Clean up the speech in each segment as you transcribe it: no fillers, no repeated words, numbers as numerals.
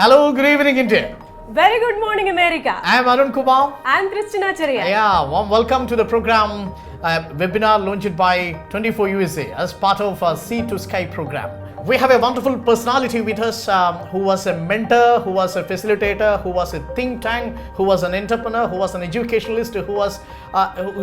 Hello, good evening, India. Very good morning, America. I am Arun Kumar. I am Christina Cheria. Welcome to the program webinar launched by 24 USA as part of our Sea to Sky program. We have a wonderful personality with us who was a mentor, who was a facilitator, who was a think tank, who was an entrepreneur, who was an educationalist, who is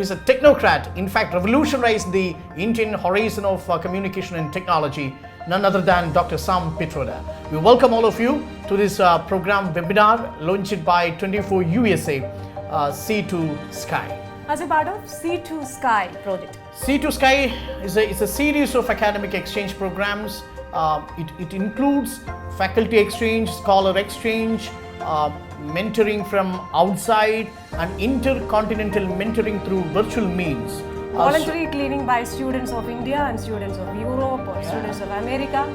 a technocrat. In fact, revolutionized the Indian horizon of communication and technology. None other than Dr. Sam Pitroda. We welcome all of you to this program webinar launched by 24 USA Sea to Sky. As a part of Sea to Sky project. Sea to Sky is a series of academic exchange programs. It includes faculty exchange, scholar exchange, mentoring from outside, and intercontinental mentoring through virtual means. Voluntary cleaning by students of India and students of Europe or students of America.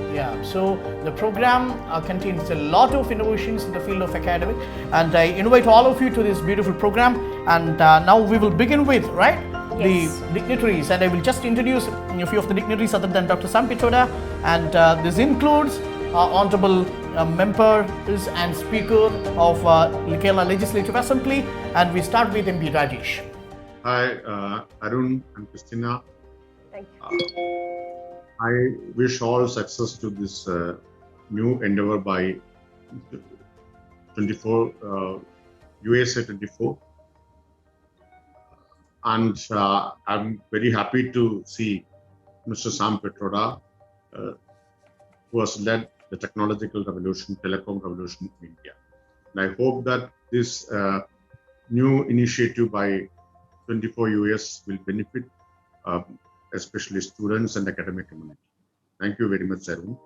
So the program contains a lot of innovations in the field of academic, and I invite all of you to this beautiful program. And now we will begin with, Yes. the dignitaries, and I will just introduce a few of the dignitaries other than Dr. Sam Pitroda, and this includes Honorable Member and Speaker of Kerala Legislative Assembly, and we start with MP Rajesh. Hi, Arun and Christina. Thank you. I wish all success to this new endeavor by 24 USA 24. And I'm very happy to see Mr. Sam Pitroda, who has led the technological revolution, telecom revolution in India. And I hope that this new initiative by 24 US will benefit especially students and academic community. Thank you very much, Arun.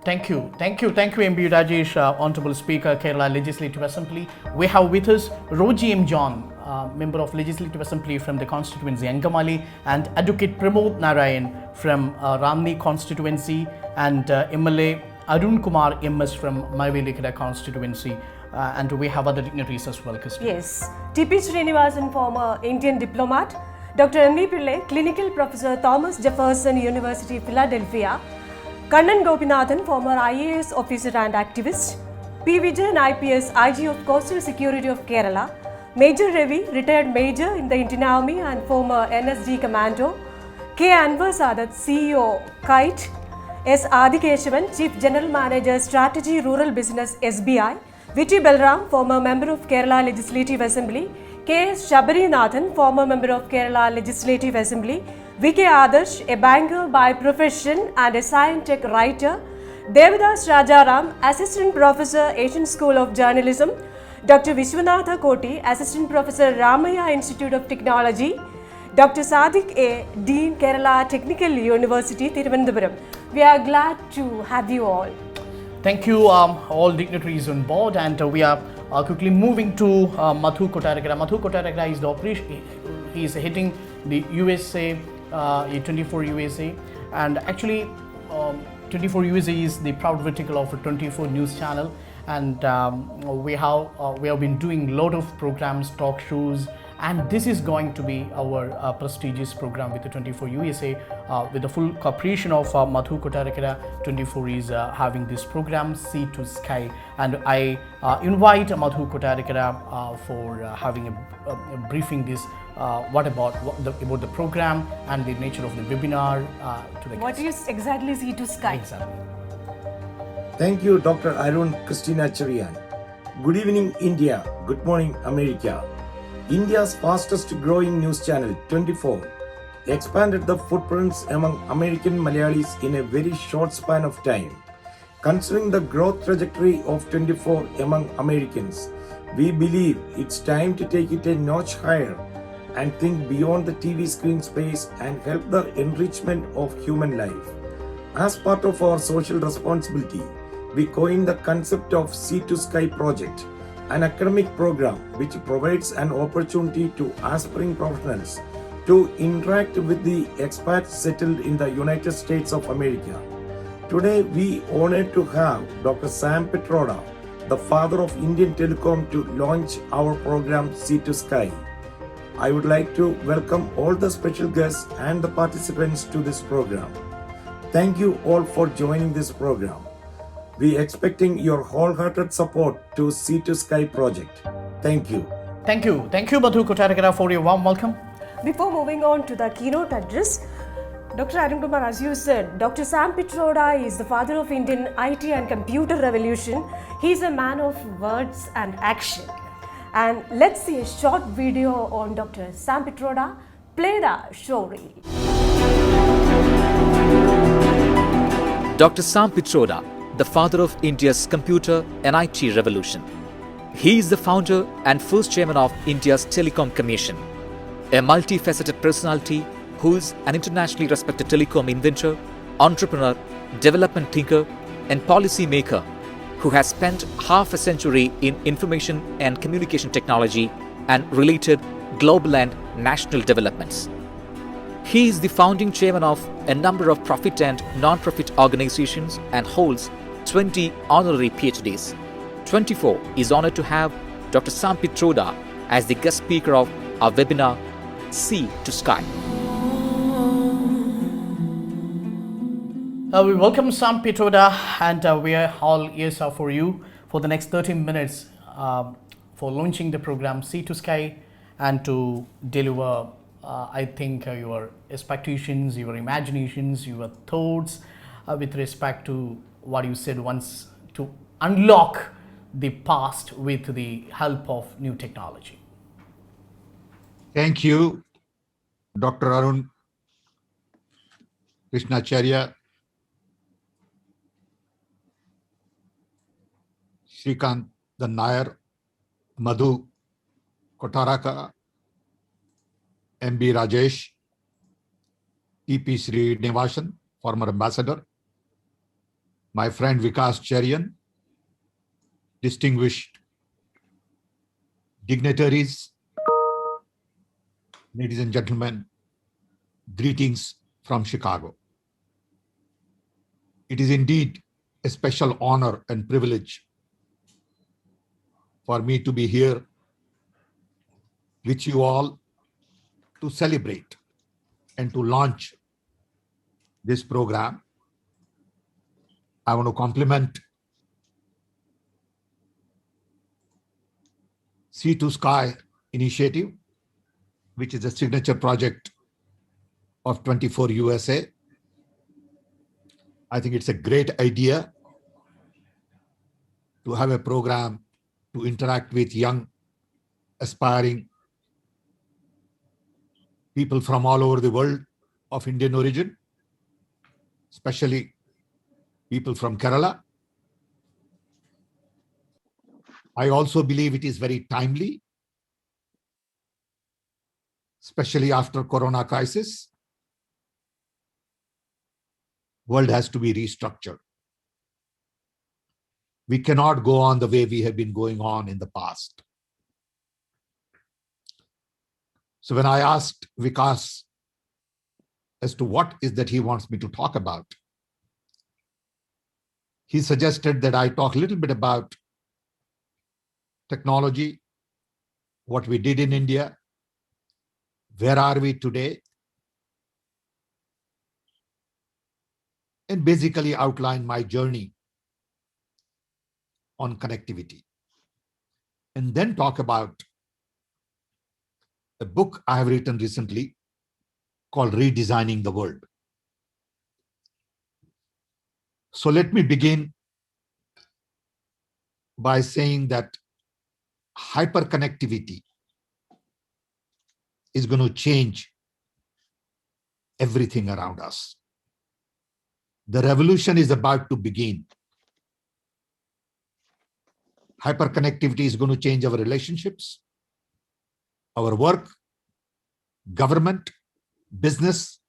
Thank you, MP Rajesh, Honorable Speaker, Kerala Legislative Assembly. We have with us Roji M. John, Member of Legislative Assembly from the constituency Angamali, and Advocate Pramod Narayan from Ramni constituency, and MLA Arun Kumar MS from Mayavelekada constituency. And we have other dignitaries as well, Christine. Yes. T.P. Srinivasan, former Indian diplomat. Dr. M.V. Pillai, Clinical Professor, Thomas Jefferson University, Philadelphia. Kannan Gopinathan, former IAS officer and activist. P. Vijayan, IPS, IG of Coastal Security of Kerala. Major Ravi, retired major in the Indian Army and former NSD commando. K. Anwar Sadat, CEO, Kite. S. Adikeshavan, Chief General Manager, Strategy Rural Business, SBI. Viti Belram, former member of Kerala Legislative Assembly. K. S. Shabarinathan, former member of Kerala Legislative Assembly. V.K. Adarsh, a banker by profession and a scientific writer. Devadas Rajaram, Assistant Professor, Asian School of Journalism. Dr. Vishwanatha Koti, Assistant Professor, Ramaya Institute of Technology. Dr. Sadiq A., Dean, Kerala Technical University, Thiruvananthapuram. We are glad to have you all. Thank you, all dignitaries on board, and we are quickly moving to Madhu Kotarakara. Madhu Kotarakara is the operation. He is heading the USA, 24 USA, and actually 24 USA is the proud vertical of a 24 news channel, and we have been doing a lot of programs, talk shows, and this is going to be our prestigious program with the 24 USA with the full cooperation of Madhu Kotarakara. 24 is having this program Sea to Sky, and I invite Madhu Kotarakara for having a briefing this about the program and the nature of the webinar to the What is exactly Sea to Sky? Exactly. Thank you, Dr. Arun Christina Cherian. Good evening, India. Good morning, America. India's fastest growing news channel, 24, expanded the footprints among American Malayalis in a very short span of time. Considering the growth trajectory of 24 among Americans, we believe it's time to take it a notch higher and think beyond the TV screen space and help the enrichment of human life. As part of our social responsibility, we coined the concept of Sea to Sky project, an academic program which provides an opportunity to aspiring professionals to interact with the expats settled in the United States of America. Today, we honored to have Dr. Sam Pitroda, the father of Indian telecom, to launch our program Sea to Sky. I would like to welcome all the special guests and the participants to this program. Thank you all for joining this program. We expecting your wholehearted support to Sea to Sky project. Thank you. Thank you. Thank you, Madhu Kotarakara, for your warm welcome. Before moving on to the keynote address, Dr. Arun Kumar, as you said, Dr. Sam Pitroda is the father of Indian IT and computer revolution. He is a man of words and action. And let's see a short video on Dr. Sam Pitroda. Play the show reel. Dr. Sam Pitroda, the father of India's computer and IT revolution. He is the founder and first chairman of India's Telecom Commission, a multifaceted personality who is an internationally respected telecom inventor, entrepreneur, development thinker, and policy maker who has spent half a century in information and communication technology and related global and national developments. He is the founding chairman of a number of profit and non-profit organizations and holds 20 honorary PhDs. 24 is honored to have Dr. Sam Pitroda as the guest speaker of our webinar, Sea to Sky. We welcome Sam Pitroda, and we are all ears are for you for the next 30 minutes for launching the program Sea to Sky and to deliver, I think, your expectations, your imaginations, your thoughts with respect to what you said once, to unlock the past with the help of new technology. Thank you, Dr. Arun Krishnacharya, Shrikant Nair, Madhu Kotaraka, MB Rajesh, TP Srinivasan, former ambassador, my friend Vikas Cherian, distinguished dignitaries, ladies and gentlemen, greetings from Chicago. It is indeed a special honor and privilege for me to be here with you all to celebrate and to launch this program. I want to compliment Sea to Sky initiative, which is a signature project of 24 USA. I think it's a great idea to have a program to interact with young, aspiring people from all over the world of Indian origin, especially people from Kerala. I also believe it is very timely, especially after Corona crisis. World has to be restructured. We cannot go on the way we have been going on in the past. So when I asked Vikas as to what is that he wants me to talk about, he suggested that I talk a little bit about technology, what we did in India, where are we today, and basically outline my journey on connectivity. And then talk about a book I have written recently called Redesigning the World. So let me begin by saying that hyperconnectivity is going to change everything around us. The revolution is about to begin. Hyperconnectivity is going to change our relationships, our work, government, business,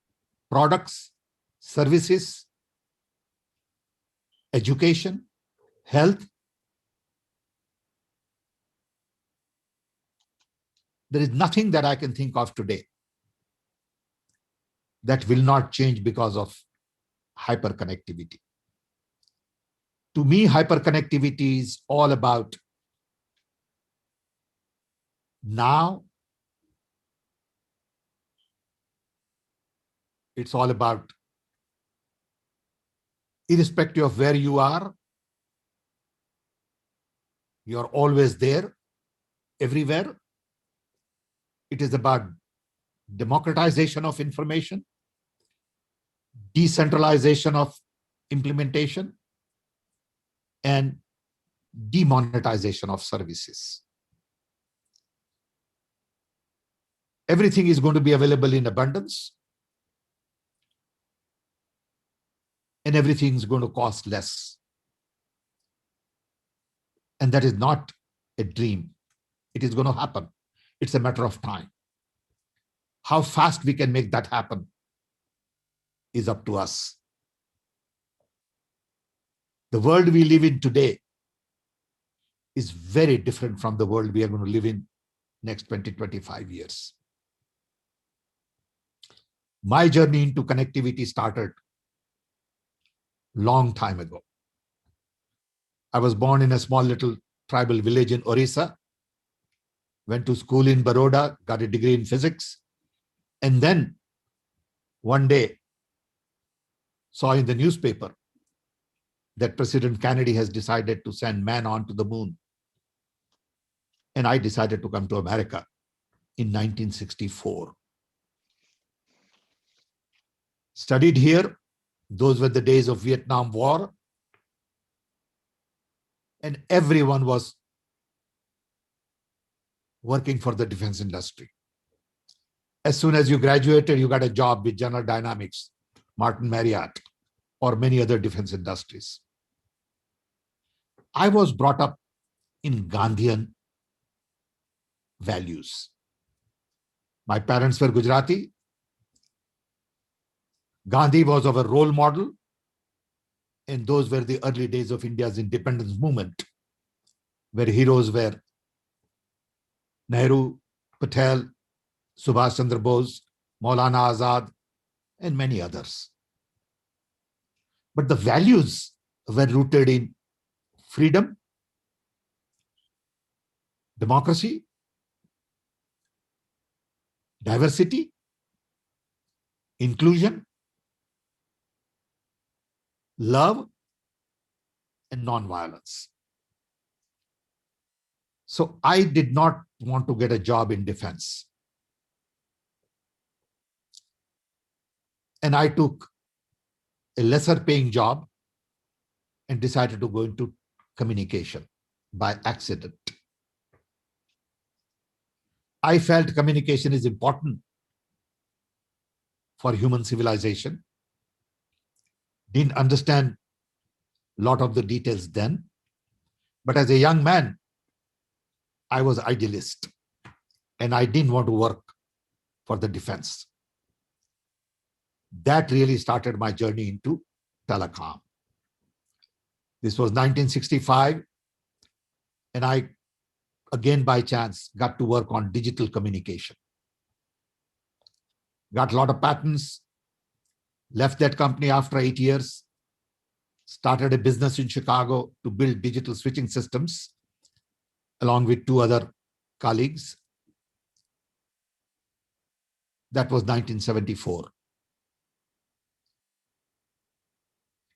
products, services, education, health. There is nothing that I can think of today that will not change because of hyperconnectivity. To me, hyperconnectivity is all about now. It's all about, irrespective of where you are, You're always there, everywhere. It is about democratization of information, decentralization of implementation, and demonetization of services. Everything is going to be available in abundance, and everything is going to cost less. And that is not a dream. It is going to happen. It's a matter of time. How fast we can make that happen is up to us. The world we live in today is very different from the world we are going to live in next 20, 25 years. My journey into connectivity started long time ago. I was born in a small little tribal village in Orissa, went to school in Baroda, got a degree in physics, and then one day saw in the newspaper that President Kennedy has decided to send man on to the moon. And I decided to come to America in 1964. Studied here. Those were the days of Vietnam War. And everyone was working for the defense industry. As soon as you graduated, you got a job with General Dynamics, Martin Marriott, or many other defense industries. I was brought up in Gandhian values. My parents were Gujarati. Gandhi was our role model, and those were the early days of India's independence movement, where heroes were Nehru, Patel, Subhash Chandra Bose, Maulana Azad, and many others. But the values were rooted in freedom, democracy, diversity, inclusion, love, and non-violence. So I did not want to get a job in defense. And I took a lesser paying job and decided to go into communication by accident. I felt communication is important for human civilization. Didn't understand a lot of the details then, but as a young man, I was idealist and I didn't want to work for the defense. That really started my journey into telecom. This was 1965, and I, again by chance, got to work on digital communication. Got a lot of patents, left that company after 8 years, started a business in Chicago to build digital switching systems, along with 2 other colleagues. That was 1974.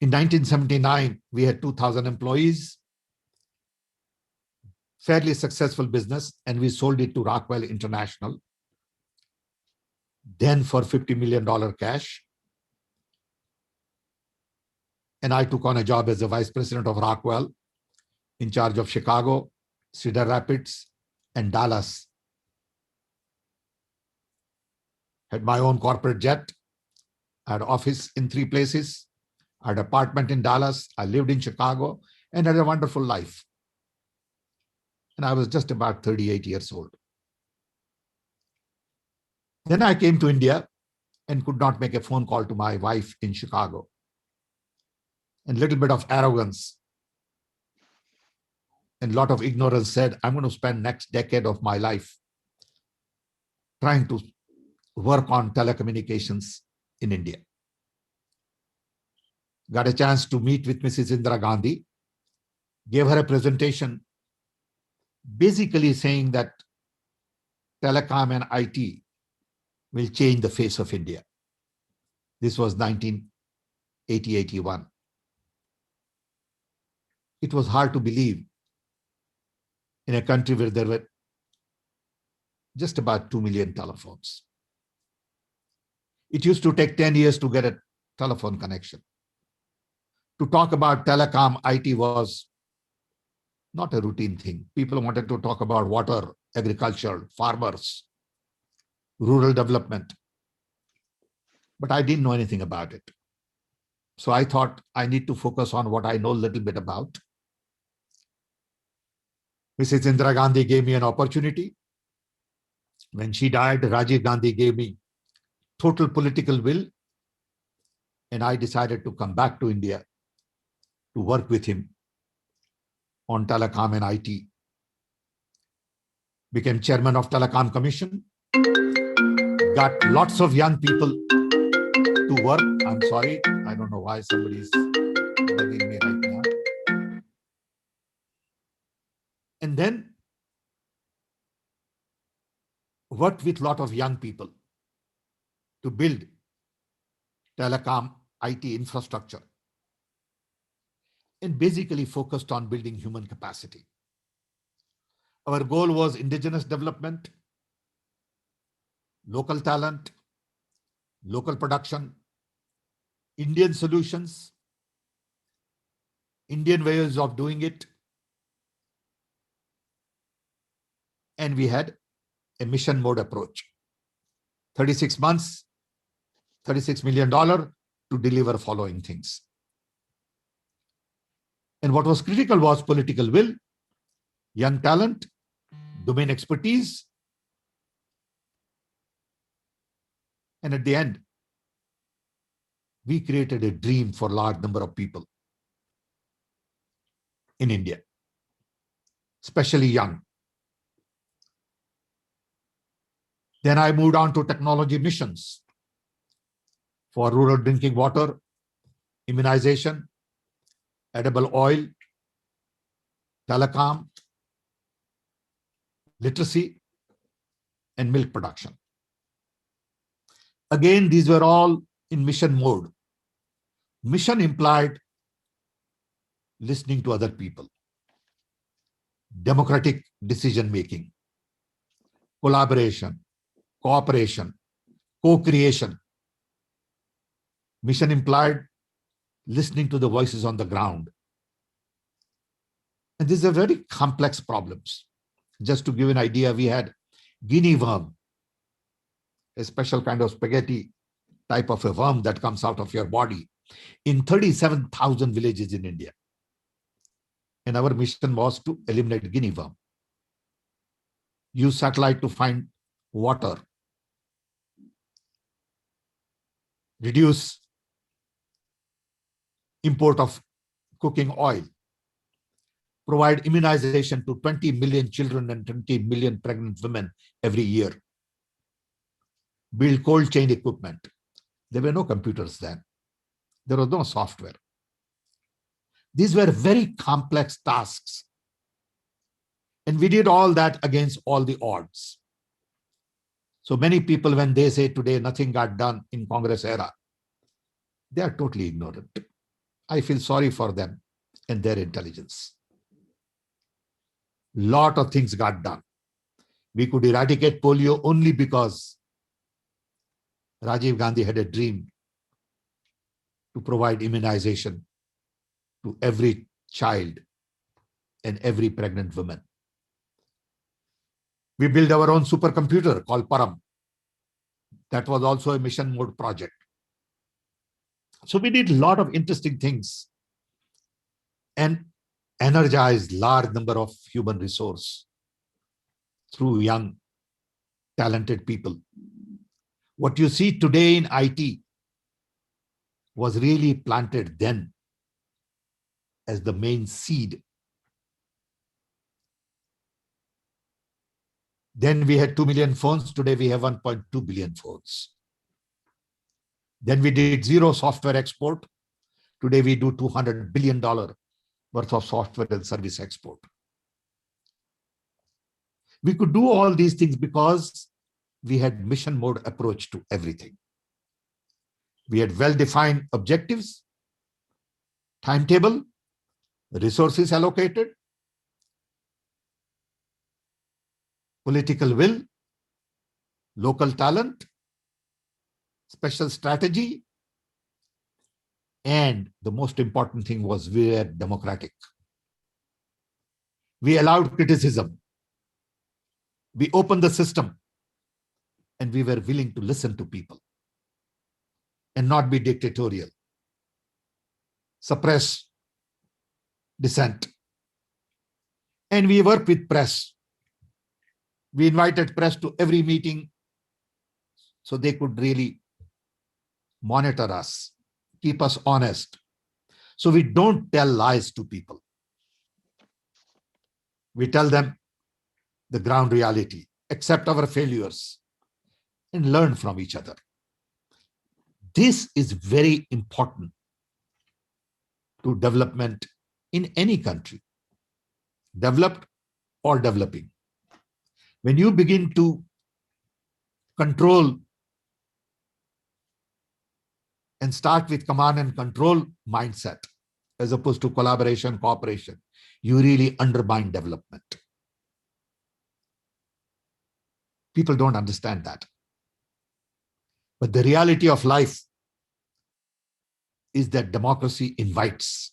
In 1979, we had 2,000 employees, fairly successful business, and we sold it to Rockwell International, then for $50 million cash. And I took on a job as the vice president of Rockwell, in charge of Chicago, Cedar Rapids, and Dallas. Had my own corporate jet. I had office in 3 places. I had an apartment in Dallas. I lived in Chicago and had a wonderful life. And I was just about 38 years old. Then I came to India and could not make a phone call to my wife in Chicago. And a little bit of arrogance and a lot of ignorance said, I'm going to spend next decade of my life trying to work on telecommunications in India. Got a chance to meet with Mrs. Indira Gandhi, gave her a presentation basically saying that telecom and IT will change the face of India. This was 1980-81. It was hard to believe in a country where there were just about 2 million telephones. It used to take 10 years to get a telephone connection. To talk about telecom, IT was not a routine thing. People wanted to talk about water, agriculture, farmers, rural development. But I didn't know anything about it. So I thought I need to focus on what I know a little bit about. Mrs. Indira Gandhi gave me an opportunity. When she died, Rajiv Gandhi gave me total political will. And I decided to come back to India to work with him on telecom and IT. Became chairman of Telecom Commission. Got lots of young people to work. I'm sorry, I don't know why somebody is bugging me right now. And then worked with a lot of young people to build telecom IT infrastructure, and basically focused on building human capacity. Our goal was indigenous development, local talent, local production, Indian solutions, Indian ways of doing it. And we had a mission mode approach. 36 months, $36 million to deliver following things. And what was critical was political will, young talent, domain expertise. And at the end, we created a dream for a large number of people in India, especially young. Then I moved on to technology missions for rural drinking water, immunization, edible oil, telecom, literacy, and milk production. Again, these were all in mission mode. Mission implied listening to other people, democratic decision making, collaboration, cooperation, co-creation. Mission implied listening to the voices on the ground. And these are very complex problems. Just to give an idea, we had guinea worm, a special kind of spaghetti type of a worm that comes out of your body, in 37,000 villages in India. And our mission was to eliminate guinea worm. Use satellite to find water. Reduce import of cooking oil. Provide immunization to 20 million children and 20 million pregnant women every year. Build cold chain equipment. There were no computers then. There was no software. These were very complex tasks. And we did all that against all the odds. So many people, when they say today nothing got done in Congress era, they are totally ignorant. I feel sorry for them and their intelligence. Lot of things got done. We could eradicate polio only because Rajiv Gandhi had a dream to provide immunization to every child and every pregnant woman. We built our own supercomputer called Param. That was also a mission mode project. So we did a lot of interesting things and energized large number of human resource through young, talented people. What you see today in IT was really planted then as the main seed. Then we had 2 million phones. Today we have 1.2 billion phones. Then we did zero software export. Today we do $200 billion worth of software and service export. We could do all these things because we had mission mode approach to everything. We had well-defined objectives, timetable, resources allocated, political will, local talent, special strategy, and the most important thing was we were democratic. We allowed criticism. We opened the system, and we were willing to listen to people and not be dictatorial, suppress dissent. And we worked with press. We invited press to every meeting so they could really monitor us, keep us honest. So we don't tell lies to people. We tell them the ground reality, accept our failures, and learn from each other. This is very important to development in any country, developed or developing. When you begin to control and start with command and control mindset, as opposed to collaboration, cooperation, you really undermine development. People don't understand that. But the reality of life is that democracy invites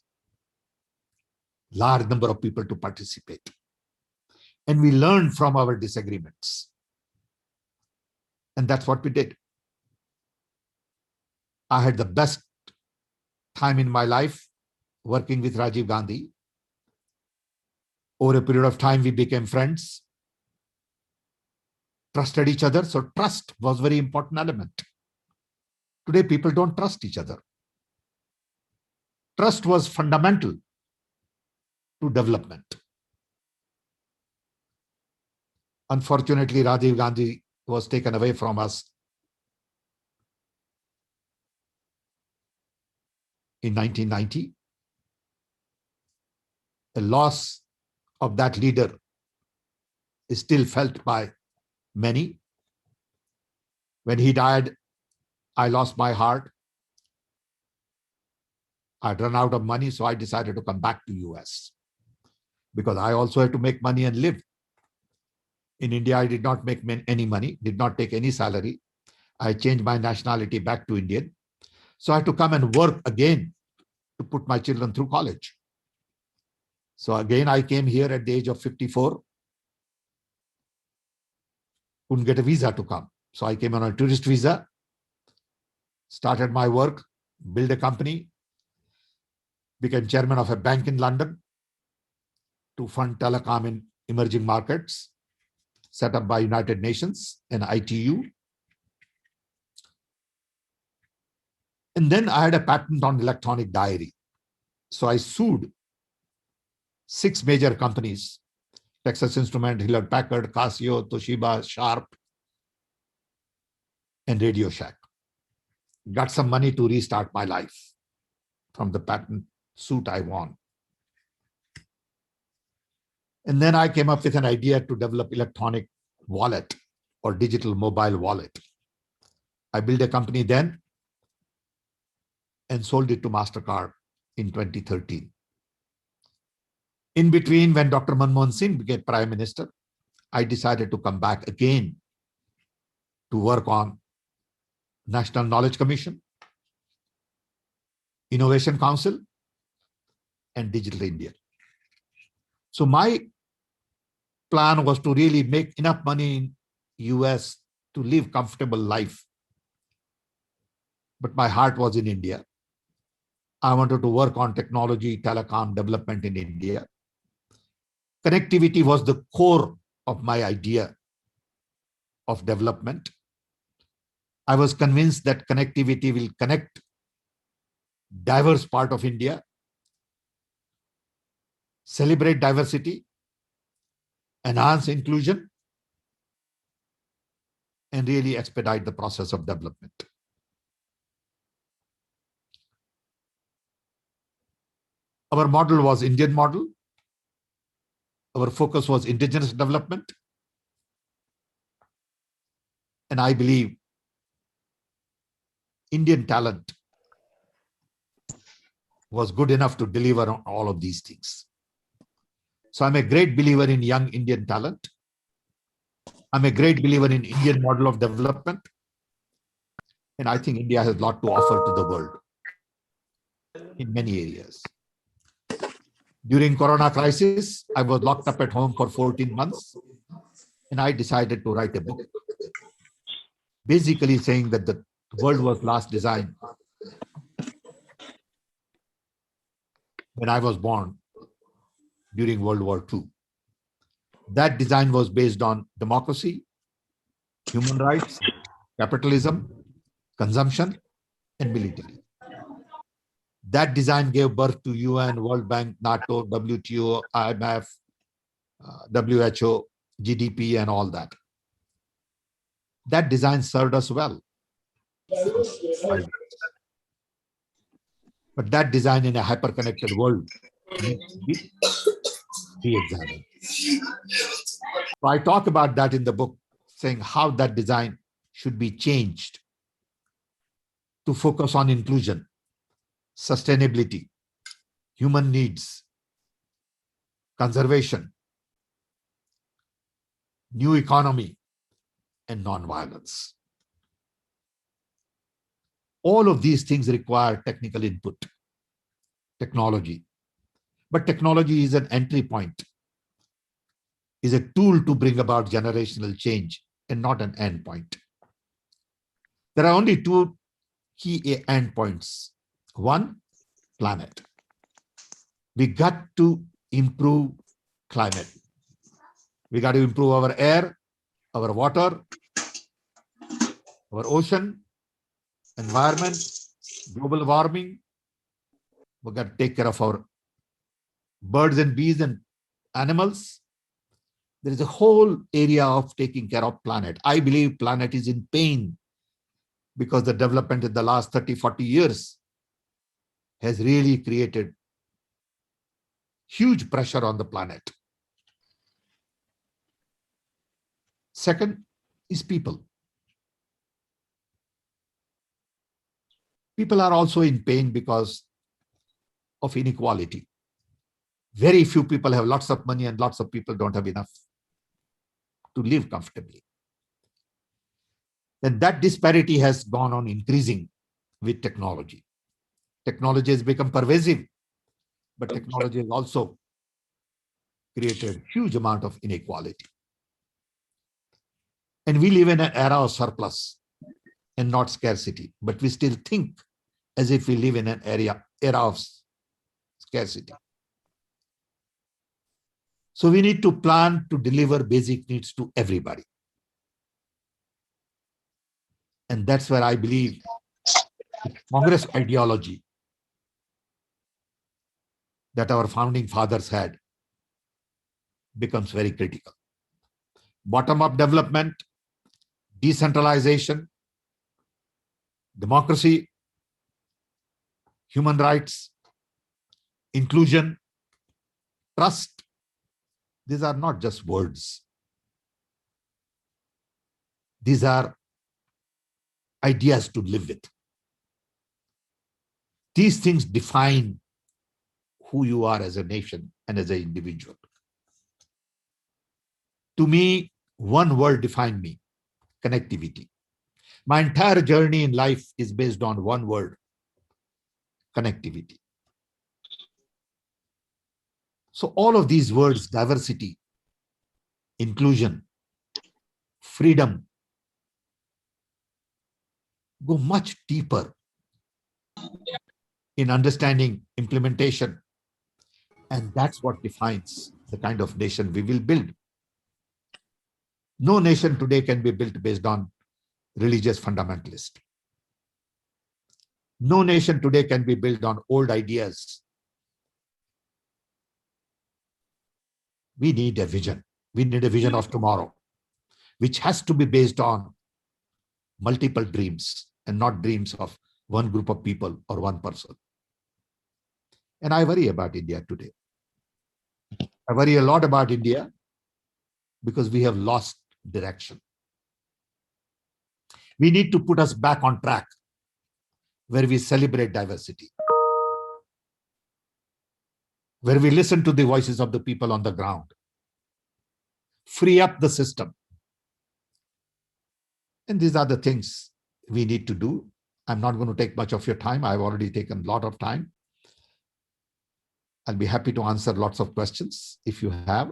large number of people to participate. And we learn from our disagreements. And that's what we did. I had the best time in my life working with Rajiv Gandhi. Over a period of time, we became friends, trusted each other. So trust was a very important element. Today, people don't trust each other. Trust was fundamental to development. Unfortunately, Rajiv Gandhi was taken away from us in 1990. The loss of that leader is still felt by many. When he died, I lost my heart. I'd run out of money, so I decided to come back to US because I also had to make money and live. In India, I did not make any money, did not take any salary. I changed my nationality back to Indian. So I had to come and work again to put my children through college. So again, I came here at the age of 54. Couldn't get a visa to come. So I came on a tourist visa, started my work, built a company, became chairman of a bank in London to fund telecom in emerging markets, set up by United Nations and ITU. And then I had a patent on electronic diary. So I sued 6 major companies, Texas Instruments, Hewlett Packard, Casio, Toshiba, Sharp, and Radio Shack. Got some money to restart my life from the patent suit I won. And then I came up with an idea to develop electronic wallet or digital mobile wallet. I built a company then and sold it to MasterCard in 2013. In between, when Dr. Manmohan Singh became Prime Minister, I decided to come back again to work on National Knowledge Commission, Innovation Council, and Digital India. So my plan was to really make enough money in US to live comfortable life. But my heart was in India. I wanted to work on technology, telecom development in India. Connectivity was the core of my idea of development. I was convinced that connectivity will connect diverse part of India, celebrate diversity, enhance inclusion, and really expedite the process of development. Our model was Indian model. Our focus was indigenous development. And I believe Indian talent was good enough to deliver on all of these things. So I'm a great believer in young Indian talent. I'm a great believer in Indian model of development. And I think India has a lot to offer to the world in many areas. During Corona crisis, I was locked up at home for 14 months and I decided to write a book, basically saying that the world was last designed when I was born during World War II. That design was based on democracy, human rights, capitalism, consumption, and military. That design gave birth to UN, World Bank, NATO, WTO, IMF, WHO, GDP, and all that. That design served us well. But that design in a hyper-connected world needs to be re-examined. So I talk about that in the book, saying how that design should be changed to focus on inclusion, sustainability, human needs, conservation, new economy, and non-violence. All of these things require technical input, technology. But technology is an entry point, is a tool to bring about generational change and not an end point. There are only two key endpoints. One, planet. We got to improve climate. We got to improve our air, our water, our ocean, environment, global warming. We got to take care of our birds and bees and animals. There is a whole area of taking care of planet. I believe planet is in pain because the development in the last 30, 40 years has really created huge pressure on the planet. Second is people. People are also in pain because of inequality. Very few people have lots of money and lots of people don't have enough to live comfortably. And that disparity has gone on increasing with technology. Technology has become pervasive, but technology has also created huge amount of inequality. And we live in an era of surplus and not scarcity, but we still think as if we live in an era of scarcity. So we need to plan to deliver basic needs to everybody. And that's where I believe the Congress ideology that our founding fathers had becomes very critical. Bottom-up development, decentralization, democracy, human rights, inclusion, trust. These are not just words. These are ideas to live with. These things define who you are as a nation and as an individual. To me, one word defined me: connectivity. My entire journey in life is based on one word: connectivity. So all of these words, diversity, inclusion, freedom, go much deeper in understanding implementation. And that's what defines the kind of nation we will build. No nation today can be built based on religious fundamentalist. No nation today can be built on old ideas. We need a vision. We need a vision of tomorrow, which has to be based on multiple dreams and not dreams of one group of people or one person. And I worry about India today. I worry a lot about India because we have lost direction. We need to put us back on track where we celebrate diversity, where we listen to the voices of the people on the ground, free up the system, And these are the things we need to do. I'm not going to take much of your time. I've already taken a lot of time. I'll be happy to answer lots of questions if you have.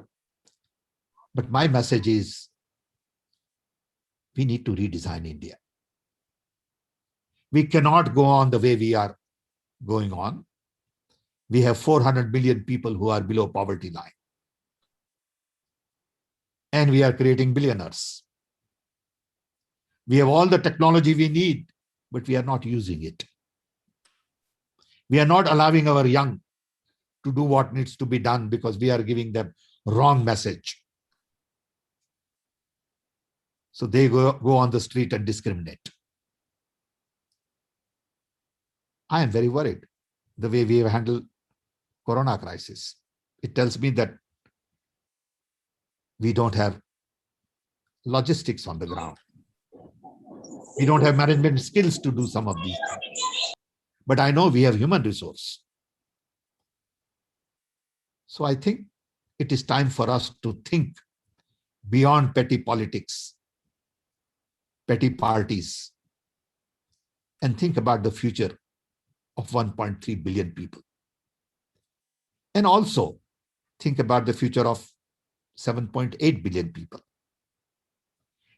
But my message is we need to redesign India. We cannot go on the way we are going on. We have 400 million people who are below poverty line. And we are creating billionaires. We have all the technology we need, but we are not using it. We are not allowing our young to do what needs to be done because we are giving them wrong message. So they go on the street and discriminate. I am very worried the way we have handled Corona crisis. It tells me that we don't have logistics on the ground. We don't have management skills to do some of these things. But I know we have human resource. So I think it is time for us to think beyond petty politics, petty parties, and think about the future of 1.3 billion people. And also think about the future of 7.8 billion people.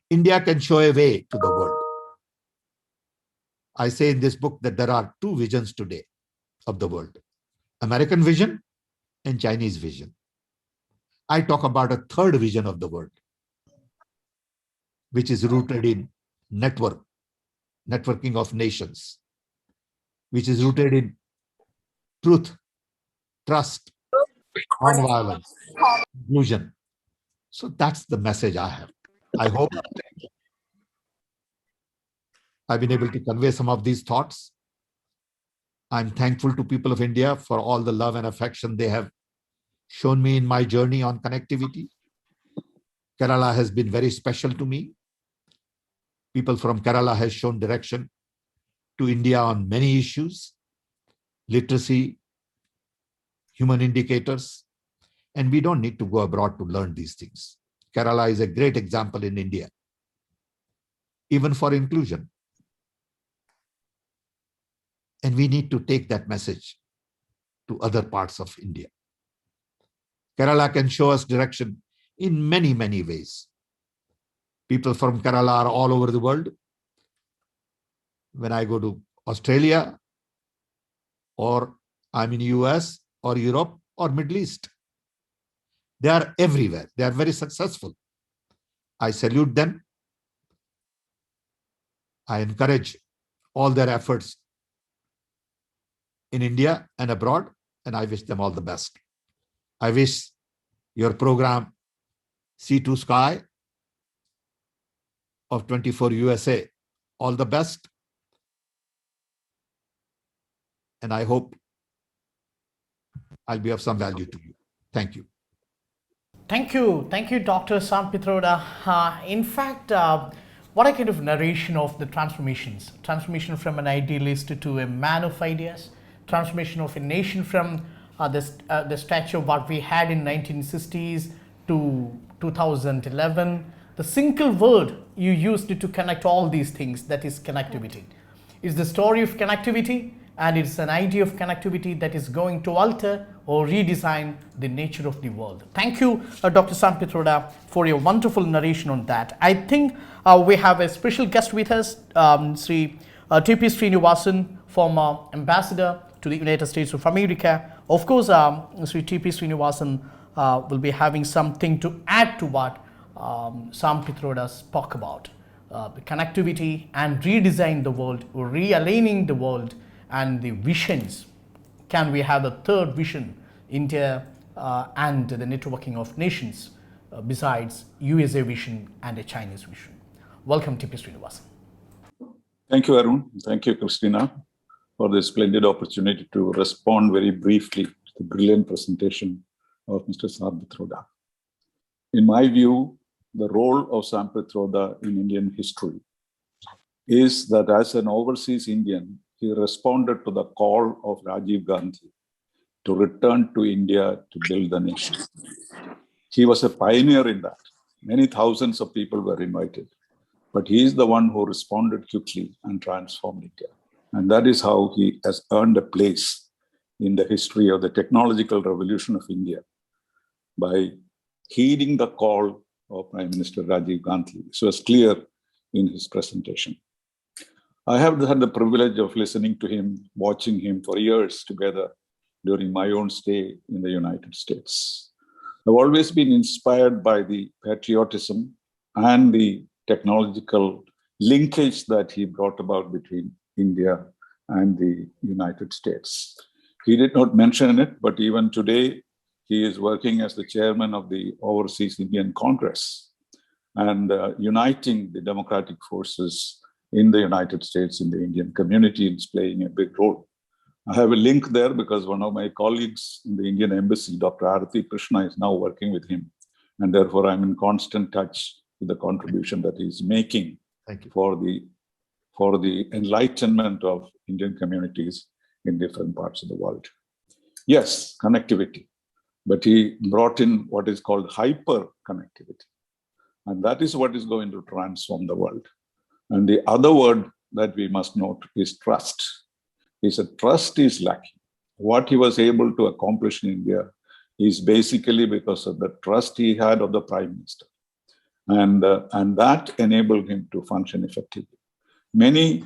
India can show a way to the world. I say in this book that there are two visions today of the world: American vision and Chinese vision. I talk about a third vision of the world, which is rooted in networking of nations, which is rooted in truth, trust, non-violence, inclusion. So that's the message I have. I hope I've been able to convey some of these thoughts. I'm thankful to people of India for all the love and affection they have shown me in my journey on connectivity. Kerala has been very special to me. People from Kerala have shown direction to India on many issues: literacy, human indicators, and we don't need to go abroad to learn these things. Kerala is a great example in India, even for inclusion. And we need to take that message to other parts of India. Kerala can show us direction in many, many ways. People from Kerala are all over the world. When I go to Australia, or I'm in US or Europe or Middle East, they are everywhere. They are very successful. I salute them. I encourage all their efforts in India and abroad, and I wish them all the best. I wish your program C2 Sky of 24 USA all the best. And I hope I'll be of some value to you. Thank you. Thank you, Dr. Sam Pitroda. In fact, what a kind of narration of the transformation from an idealist to a man of ideas, transformation of a nation from the stature of what we had in 1960s to 2011. The single word you used to connect all these things, that is connectivity. It's the story of connectivity, and it's an idea of connectivity that is going to alter or redesign the nature of the world. Thank you, Dr. Sam Pitroda, for your wonderful narration on that. I think we have a special guest with us, Sri T.P. Srinivasan, former ambassador to the United States of America. Of course, Sri T.P. Srinivasan will be having something to add to what Sam Pitroda spoke about. The connectivity and redesign the world, realigning the world, and the visions. Can we have a third vision, India and the networking of nations, besides USA vision and a Chinese vision? Welcome, T.P. Srinivasan. Thank you, Arun. Thank you, Christina, for this splendid opportunity to respond very briefly to the brilliant presentation of Mr. Sam Pitroda. In my view, the role of Sam Pitroda in Indian history is that as an overseas Indian, he responded to the call of Rajiv Gandhi to return to India to build the nation. He was a pioneer in that. Many thousands of people were invited, but he is the one who responded quickly and transformed India. And that is how he has earned a place in the history of the technological revolution of India by heeding the call of Prime Minister Rajiv Gandhi. This was clear in his presentation. I have had the privilege of listening to him, watching him for years together during my own stay in the United States. I've always been inspired by the patriotism and the technological linkage that he brought about between India and the United States. He did not mention it, but even today, he is working as the chairman of the Overseas Indian Congress and uniting the democratic forces in the United States, in the Indian community, is playing a big role. I have a link there because one of my colleagues in the Indian embassy, Dr. Arati Krishna, is now working with him. And therefore, I'm in constant touch with the contribution that he's making Thank you. for the enlightenment of Indian communities in different parts of the world. Yes, connectivity, but he brought in what is called hyper connectivity. And that is what is going to transform the world. And the other word that we must note is trust. He said trust is lacking. What he was able to accomplish in India is basically because of the trust he had of the Prime Minister. And that enabled him to function effectively. Many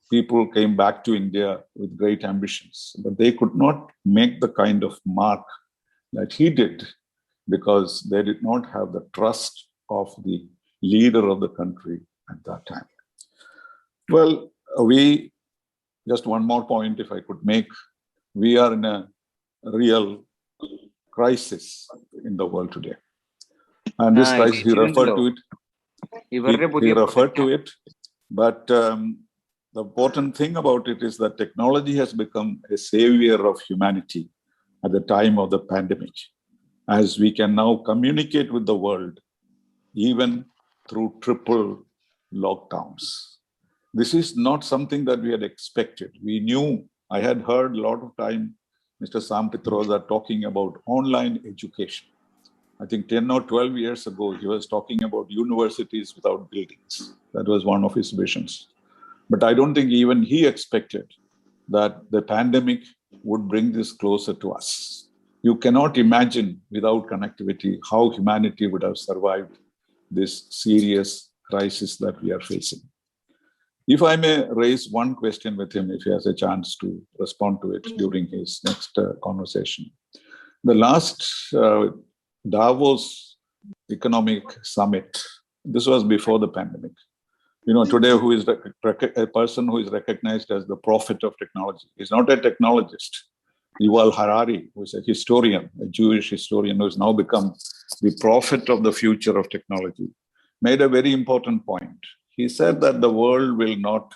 people came back to India with great ambitions, but they could not make the kind of mark that he did because they did not have the trust of the leader of the country at that time. Well, just one more point, if I could make, we are in a real crisis in the world today. And this crisis, he referred to it. He referred to it. But the important thing about it is that technology has become a savior of humanity at the time of the pandemic, as we can now communicate with the world, even through triple lockdowns. This is not something that we had expected. We knew, I had heard a lot of time Mr. Sam Pitroda talking about online education. I think 10 or 12 years ago, he was talking about universities without buildings. That was one of his visions. But I don't think even he expected that the pandemic would bring this closer to us. You cannot imagine without connectivity how humanity would have survived this serious crisis that we are facing. If I may raise one question with him, if he has a chance to respond to it during his next conversation. The last Davos Economic Summit, this was before the pandemic. You know, today who is a person who is recognized as the prophet of technology is not a technologist. Yuval Harari, who is a historian, a Jewish historian who has now become the prophet of the future of technology, made a very important point. He said that the world will not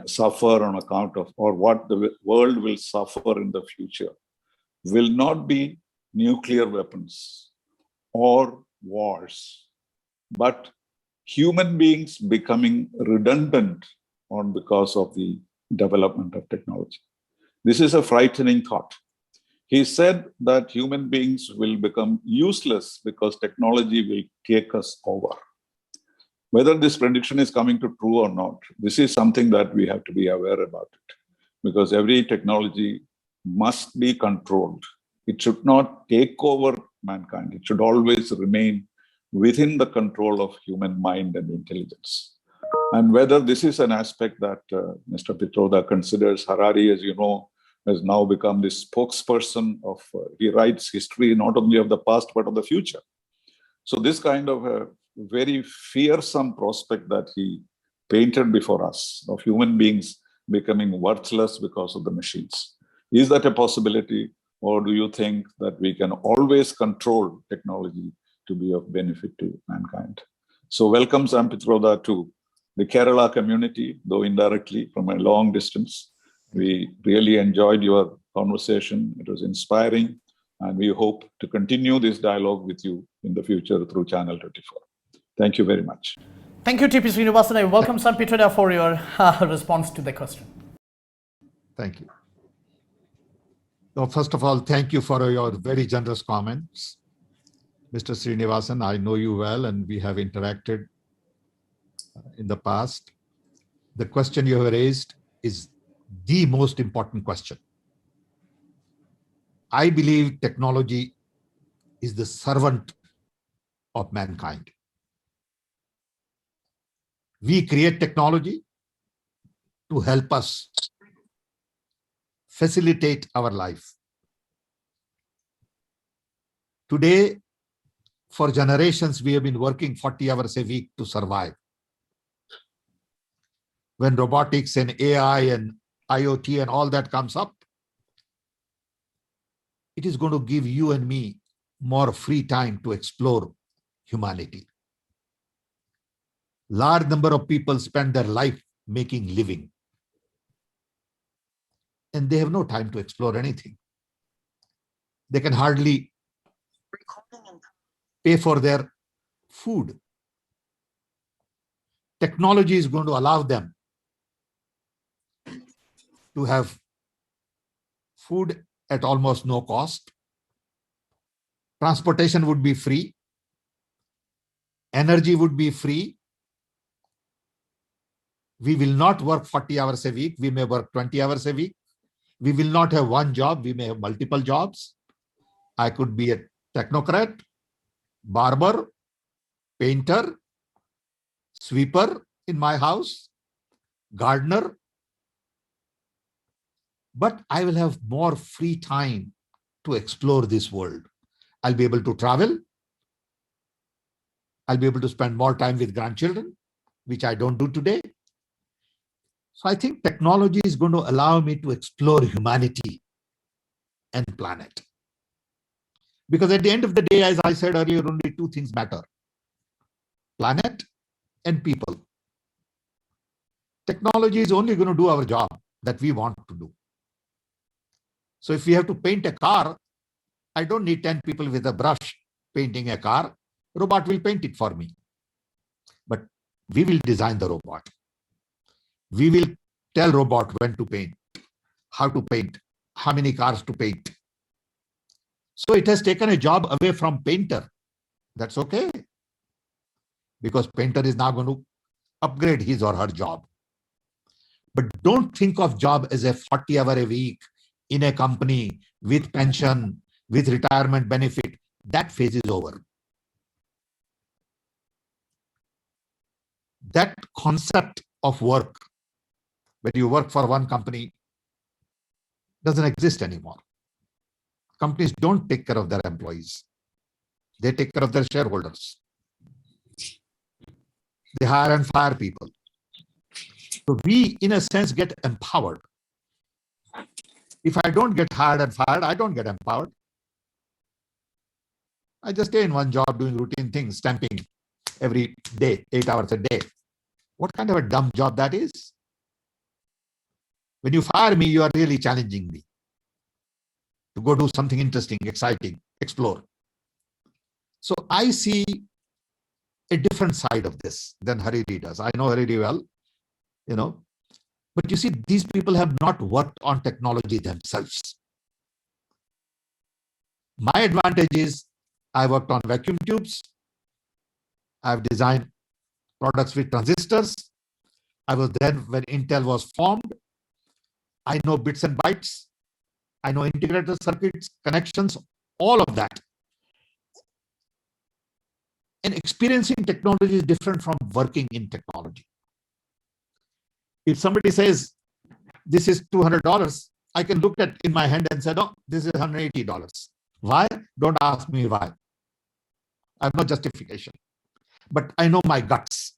suffer on account of, or what the world will suffer in the future will not be nuclear weapons or wars, but human beings becoming redundant on because of the development of technology. This is a frightening thought. He said that human beings will become useless because technology will take us over. Whether this prediction is coming to true or not, this is something that we have to be aware about it, because every technology must be controlled. It should not take over mankind. It should always remain within the control of human mind and intelligence. And whether this is an aspect that Mr. Pitroda considers, Harari, as you know, has now become the spokesperson of, he writes history not only of the past, but of the future. So this kind of a very fearsome prospect that he painted before us of human beings becoming worthless because of the machines. Is that a possibility? Or do you think that we can always control technology to be of benefit to mankind? So welcome, Sam Pitroda, to the Kerala community, though indirectly from a long distance. We really enjoyed your conversation. It was inspiring, and we hope to continue this dialogue with you in the future through Channel 24. Thank you very much. Thank you, T.P. Srinivasan. I welcome Sam Pitroda for your response to the question. Thank you. So first of all, thank you for your very generous comments. Mr. Srinivasan, I know you well and we have interacted in the past. The question you have raised is the most important question. I believe technology is the servant of mankind. We create technology to help us facilitate our life. Today, for generations, we have been working 40 hours a week to survive. When robotics and AI and IoT and all that comes up, it is going to give you and me more free time to explore humanity. Large number of people spend their life making living, and they have no time to explore anything. They can hardly pay for their food. Technology is going to allow them to have food at almost no cost. Transportation would be free. Energy would be free. We will not work 40 hours a week. We may work 20 hours a week. We will not have one job. We may have multiple jobs. I could be a technocrat, barber, painter, sweeper in my house, gardener. But I will have more free time to explore this world. I'll be able to travel. I'll be able to spend more time with grandchildren, which I don't do today. So I think technology is going to allow me to explore humanity and planet. Because at the end of the day, as I said earlier, only two things matter: planet and people. Technology is only going to do our job that we want to do. So if we have to paint a car, I don't need 10 people with a brush painting a car. Robot will paint it for me. But we will design the robot. We will tell robot when to paint, how to paint, how many cars to paint. So it has taken a job away from painter. That's okay. Because painter is now going to upgrade his or her job. But don't think of job as a 40-hour a week in a company with pension, with retirement benefit. That phase is over. That concept of work, when you work for one company, doesn't exist anymore. Companies don't take care of their employees. They take care of their shareholders. They hire and fire people. So we, in a sense, get empowered. If I don't get hired and fired, I don't get empowered. I just stay in one job doing routine things, stamping every day, 8 hours a day. What kind of a dumb job that is? When you fire me, you are really challenging me to go do something interesting, exciting, explore. So I see a different side of this than Hariri does. I know Hariri well, but you see, these people have not worked on technology themselves. My advantage is I worked on vacuum tubes. I've designed products with transistors. I was there when Intel was formed. I know bits and bytes. I know integrated circuits, connections, all of that. And experiencing technology is different from working in technology. If somebody says, this is $200, I can look at in my hand and say, no, this is $180. Why? Don't ask me why. I have no justification. But I know my guts.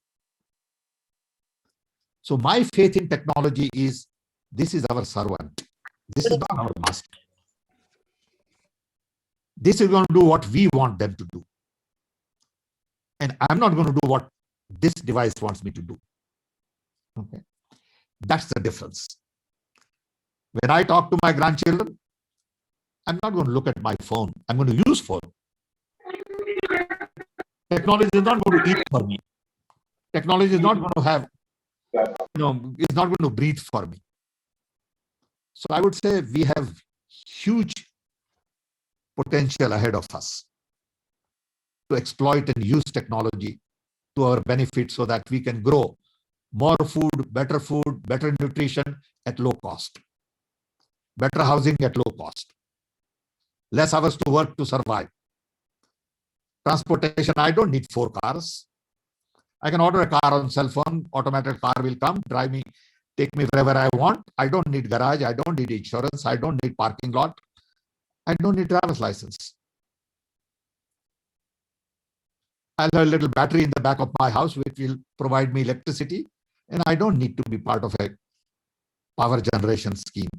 So my faith in technology is, this is our servant. This is not our master. This is going to do what we want them to do. And I'm not going to do what this device wants me to do. Okay. That's the difference. When I talk to my grandchildren, I'm not going to look at my phone. I'm going to use phone. Technology is not going to eat for me. Technology is not going to have, it's not going to breathe for me. So I would say we have huge potential ahead of us to exploit and use technology to our benefit so that we can grow more food, better nutrition at low cost, better housing at low cost, less hours to work to survive. Transportation, I don't need 4 cars. I can order a car on cell phone, automated car will come, drive me, take me wherever I want. I don't need garage, I don't need insurance, I don't need parking lot, I don't need driver's license. I'll have a little battery in the back of my house which will provide me electricity, and I don't need to be part of a power generation scheme.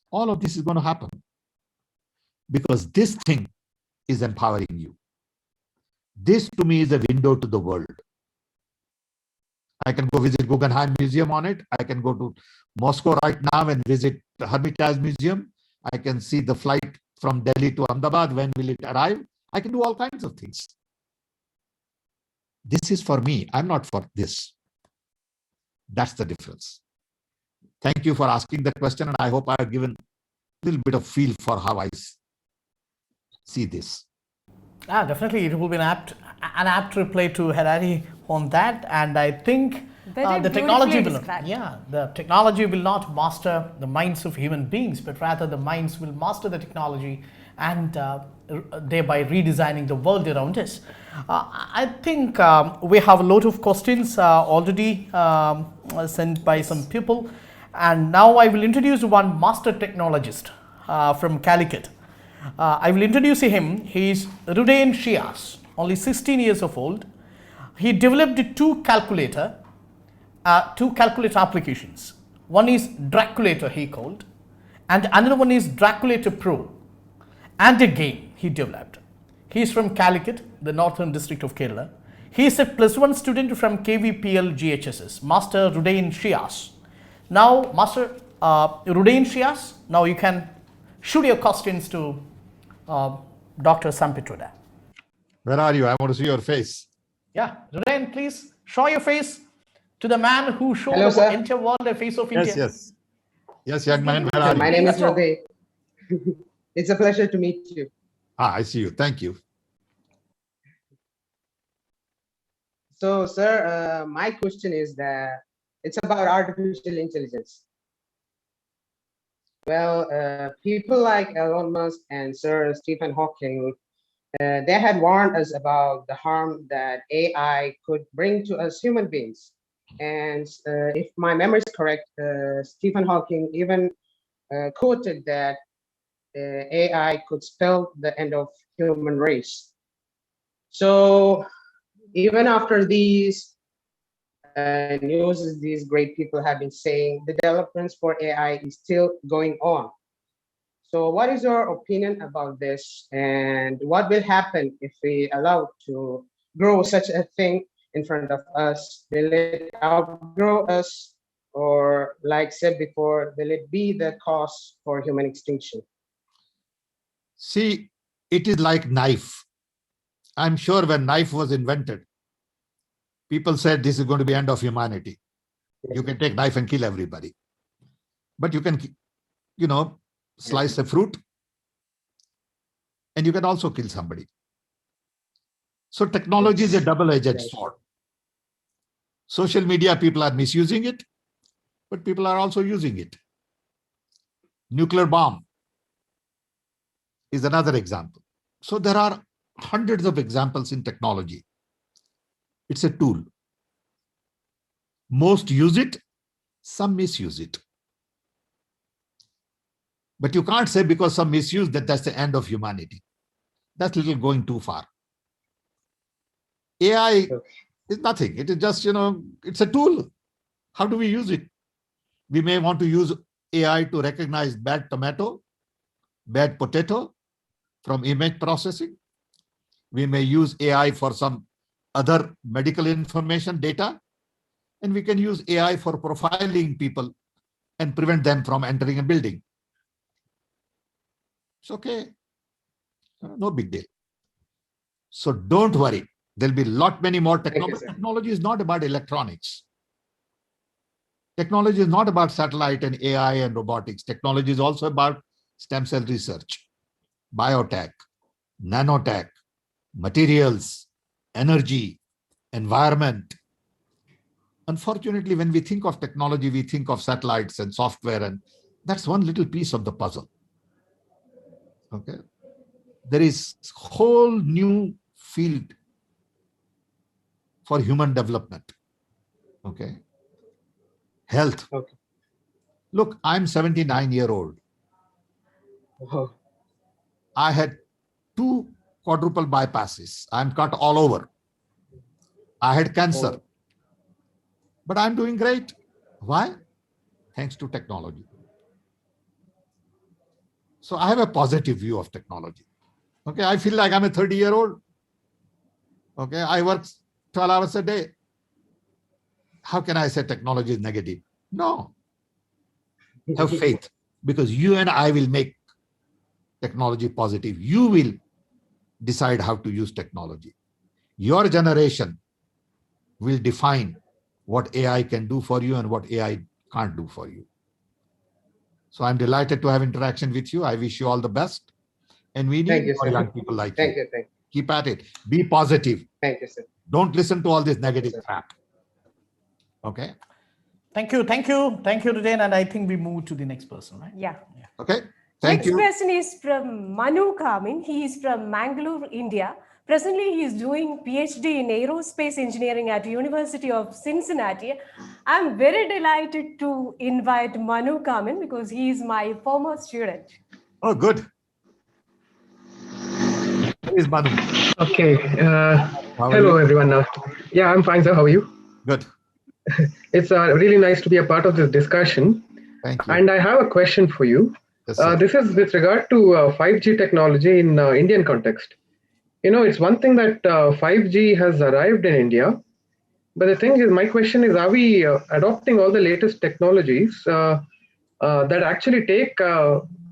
All of this is going to happen because this thing is empowering you. This to me is a window to the world. I can go visit Guggenheim Museum on it. I can go to Moscow right now and visit the Hermitage Museum. I can see the flight from Delhi to Ahmedabad. When will it arrive? I can do all kinds of things. This is for me. I'm not for this. That's the difference. Thank you for asking the question, and I hope I have given a little bit of feel for how I see this. Definitely, it will be an apt reply to Harari on that, and I think Very the technology beautifully will, described. the technology will not master the minds of human beings, but rather the minds will master the technology, and thereby redesigning the world around us. I think we have a lot of questions already sent by some people, and now I will introduce one master technologist from Calicut. I will introduce him. He is Rudain Shias, only 16 years of old. He developed two calculator applications. One is Draculator, he called, and another one is Draculator Pro, and a game he developed. He is from Calicut, the northern district of Kerala. He is a +1 student from KVPL GHSS, Master Rudain Shias. Now, Master Rudain Shias, now you can shoot your questions to Dr. Sam Petroda. Where are you? I want to see your face. Yeah, Rudain, please show your face to the man who showed Hello, the sir. entire world the face of India. Yes. Yes, young man. Where are My you? name is Ruday. It's a pleasure to meet you. I see you. Thank you. So, sir, my question is that it's about artificial intelligence. Well, people like Elon Musk and Sir Stephen Hawking, they had warned us about the harm that AI could bring to us human beings. And if my memory is correct, Stephen Hawking even quoted that AI could spell the end of human race. So even after these news, these great people have been saying, the developments for AI is still going on. So what is your opinion about this, and what will happen if we allow to grow such a thing in front of us? Will it outgrow us, or like said before, will it be the cause for human extinction? See, it is like knife. I'm sure when knife was invented, people said this is going to be end of humanity. You can take knife and kill everybody. But you can, slice a fruit and you can also kill somebody. So technology is a double-edged sword. Social media, people are misusing it, but people are also using it. Nuclear bomb is another example. So there are hundreds of examples in technology. It's a tool. Most use it, some misuse it. But you can't say because some misuse that's the end of humanity. That's a little going too far. AI is nothing. It is just, it's a tool. How do we use it? We may want to use AI to recognize bad tomato, bad potato from image processing. We may use AI for some other medical information data. And we can use AI for profiling people and prevent them from entering a building. It's okay. No big deal. So don't worry. There'll be many more technology. Technology is not about electronics. Technology is not about satellite and AI and robotics. Technology is also about stem cell research, biotech, nanotech, materials, energy, environment. Unfortunately, when we think of technology, we think of satellites and software, and that's one little piece of the puzzle. Okay. There is whole new field for human development. Okay. Health. Okay. Look, I'm 79-year-old. Oh, I had 2 quadruple bypasses. I'm cut all over. I had cancer. Oh. But I'm doing great. Why? Thanks to technology. So I have a positive view of technology. Okay, I feel like I'm a 30-year-old. Okay, I work 12 hours a day. How can I say technology is negative? No. Have faith, because you and I will make technology positive. You will decide how to use technology. Your generation will define what AI can do for you and what AI can't do for you. So I'm delighted to have interaction with you. I wish you all the best. And we Thank need you, more sir. young people like Thank you. you. Thank you. Keep at it. Be positive. Thank you, sir. Don't listen to all this negative Yes, sir. crap. Okay. Thank you, Riten, and I think we move to the next person, right? Yeah. Okay. Thank Next you. person is from Manu Kamin. He is from Mangalore, India. Presently, he is doing PhD in aerospace engineering at University of Cincinnati. I'm very delighted to invite Manu Kamin because he is my former student. Oh, good. Where is Manu? Okay. How are Hello, you? everyone. Yeah, I'm fine, sir. How are you? Good. It's really nice to be a part of this discussion. Thank you. And I have a question for you. Yes, sir. This is with regard to 5G technology in Indian context. You know, it's one thing that 5G has arrived in India. But the thing is, my question is, are we adopting all the latest technologies that actually take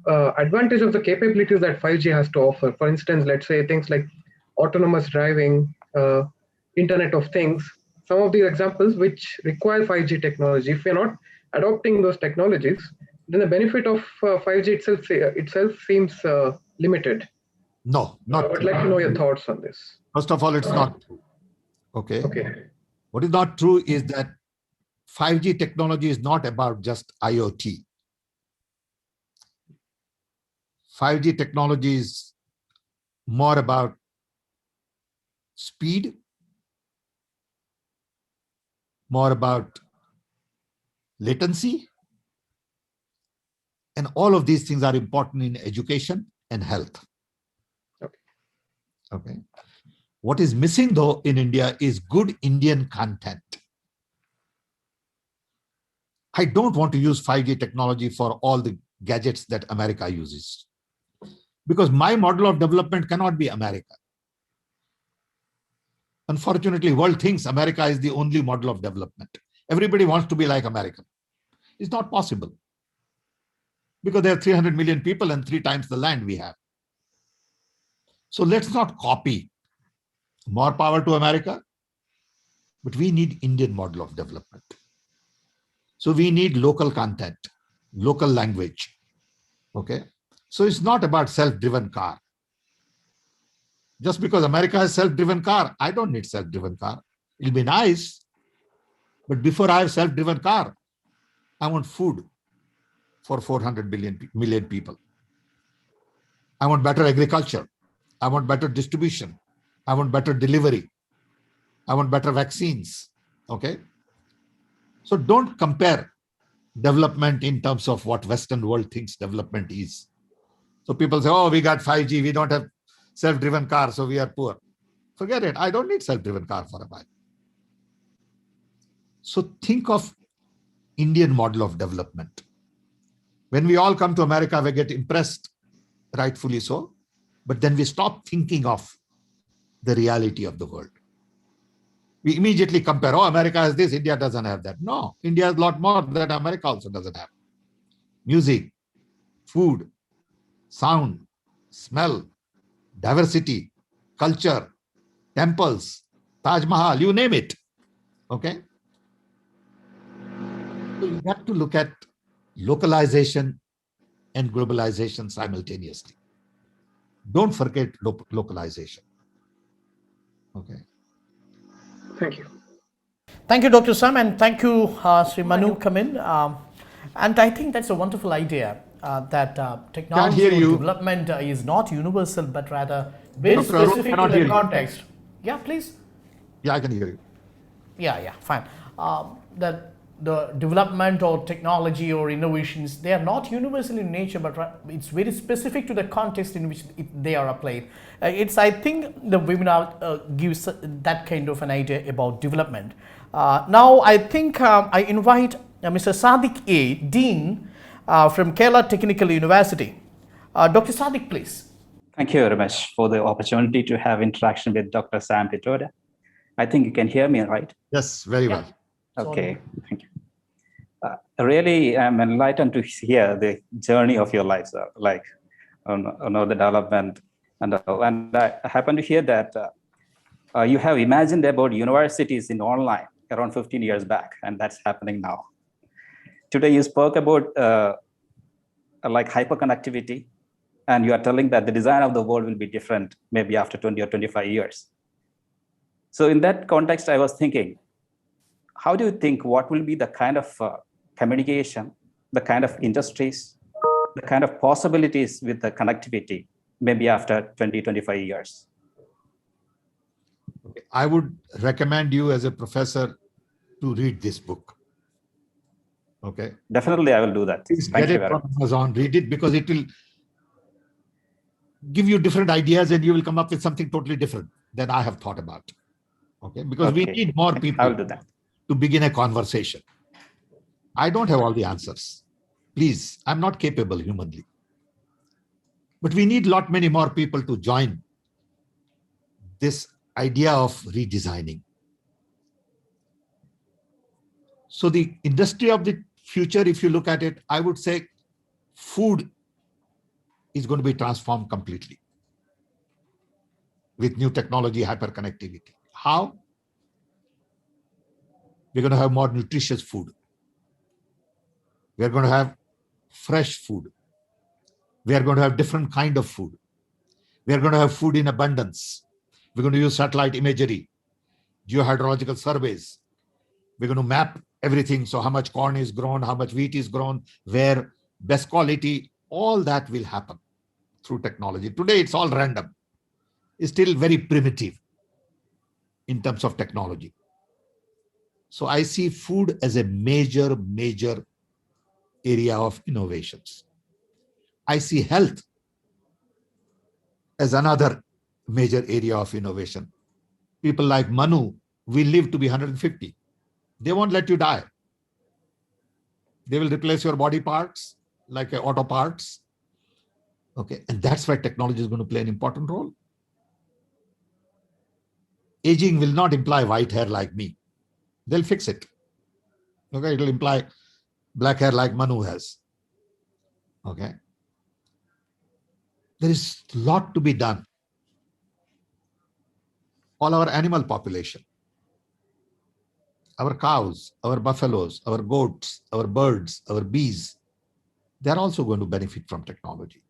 advantage of the capabilities that 5G has to offer? For instance, let's say things like autonomous driving, Internet of Things, some of these examples which require 5G technology. If we're not adopting those technologies, then the benefit of 5G itself seems limited. No, I not would true. like to know your thoughts on this. First of all, it's not true. Okay. Okay. What is not true is that 5G technology is not about just IoT. 5G technology is more about speed, more about latency, and all of these things are important in education and health. Okay. What is missing though in India is good Indian content. I don't want to use 5G technology for all the gadgets that America uses, because my model of development cannot be America. Unfortunately, world thinks America is the only model of development. Everybody wants to be like America. It's not possible, because there are 300 million people and 3 times the land we have. So let's not copy. More power to America, but we need Indian model of development. So we need local content, local language. Okay. So it's not about self-driven car. Just because America has self-driven car, I don't need self-driven car. It'll be nice, but before I have self-driven car, I want food for 400 million people. I want better agriculture. I want better distribution. I want better delivery. I want better vaccines. Okay. So don't compare development in terms of what Western world thinks development is. So people say, oh, we got 5G, we don't have self-driven cars, so we are poor. Forget it. I don't need self-driven car for a while. So think of Indian model of development. When we all come to America, we get impressed, rightfully so, but then we stop thinking of the reality of the world. We immediately compare, oh, America has this, India doesn't have that. No, India has a lot more that America also doesn't have. Music, food, sound, smell, diversity, culture, temples, Taj Mahal, you name it. Okay. So you have to look at localization and globalization simultaneously. Don't forget localization. Okay. Thank you. Thank you, Dr. Sam, and thank you, Sri Manu Kamin. And I think that's a wonderful idea that technology hear you. development is not universal, but rather very Dr. Arun specific to cannot the hear you. context. Yeah, please. Yeah, I can hear you. Yeah, fine. The development or technology or innovations, they are not universal in nature, but it's very specific to the context in which they are applied. I think the webinar gives that kind of an idea about development. Now, I think I invite Mr. Sadiq A, Dean from Kerala Technical University. Dr. Sadiq, please. Thank you very much for the opportunity to have interaction with Dr. Sam Pitroda. I think you can hear me, right? Yes, very well. Okay, thank you. Really, I'm enlightened to hear the journey of your life, sir, like the development. And I happen to hear that you have imagined about universities in online around 15 years back, and that's happening now. Today, you spoke about like hyperconnectivity, and you are telling that the design of the world will be different maybe after 20 or 25 years. So in that context, I was thinking, how do you think what will be the kind of communication, the kind of industries, the kind of possibilities with the connectivity, maybe after 20, 25 years? I would recommend you as a professor to read this book. Okay. Definitely, I will do that. Please Thank get you it very from much. Amazon, read it, because it will give you different ideas and you will come up with something totally different than I have thought about. Okay. Because we Okay. need more I people will do that. to begin a conversation. I don't have all the answers. Please, I'm not capable humanly. But we need many more people to join this idea of redesigning. So the industry of the future, if you look at it, I would say food is going to be transformed completely with new technology, hyperconnectivity. How? We're going to have more nutritious food. We're going to have fresh food. We are going to have different kind of food. We are going to have food in abundance. We're going to use satellite imagery, geohydrological surveys. We're going to map everything. So how much corn is grown, how much wheat is grown, where, best quality, all that will happen through technology. Today, it's all random. It's still very primitive in terms of technology. So I see food as a major area of innovations. I see health as another major area of innovation. People like Manu will live to be 150. They won't let you die. They will replace your body parts like auto parts. Okay, and that's why technology is going to play an important role. Aging will not imply white hair like me. They'll fix it. Okay, it'll imply black hair like Manu has. Okay. There is a lot to be done. All our animal population, our cows, our buffaloes, our goats, our birds, our bees, they're also going to benefit from technology.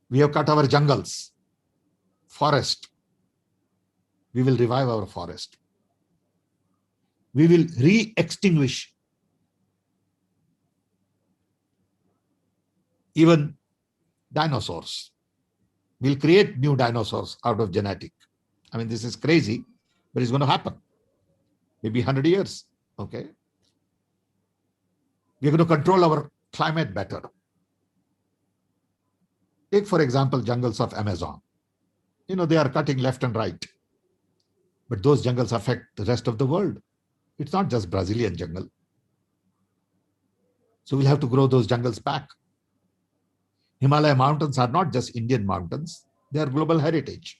We have cut our jungles, forest. We will revive our forest. We will re-extinguish even dinosaurs. We'll create new dinosaurs out of genetic. I mean, this is crazy, but it's going to happen. Maybe 100 years. Okay. We're going to control our climate better. Take, for example, jungles of Amazon. They are cutting left and right. But those jungles affect the rest of the world. It's not just Brazilian jungle. So we'll have to grow those jungles back. Himalaya mountains are not just Indian mountains. They are global heritage.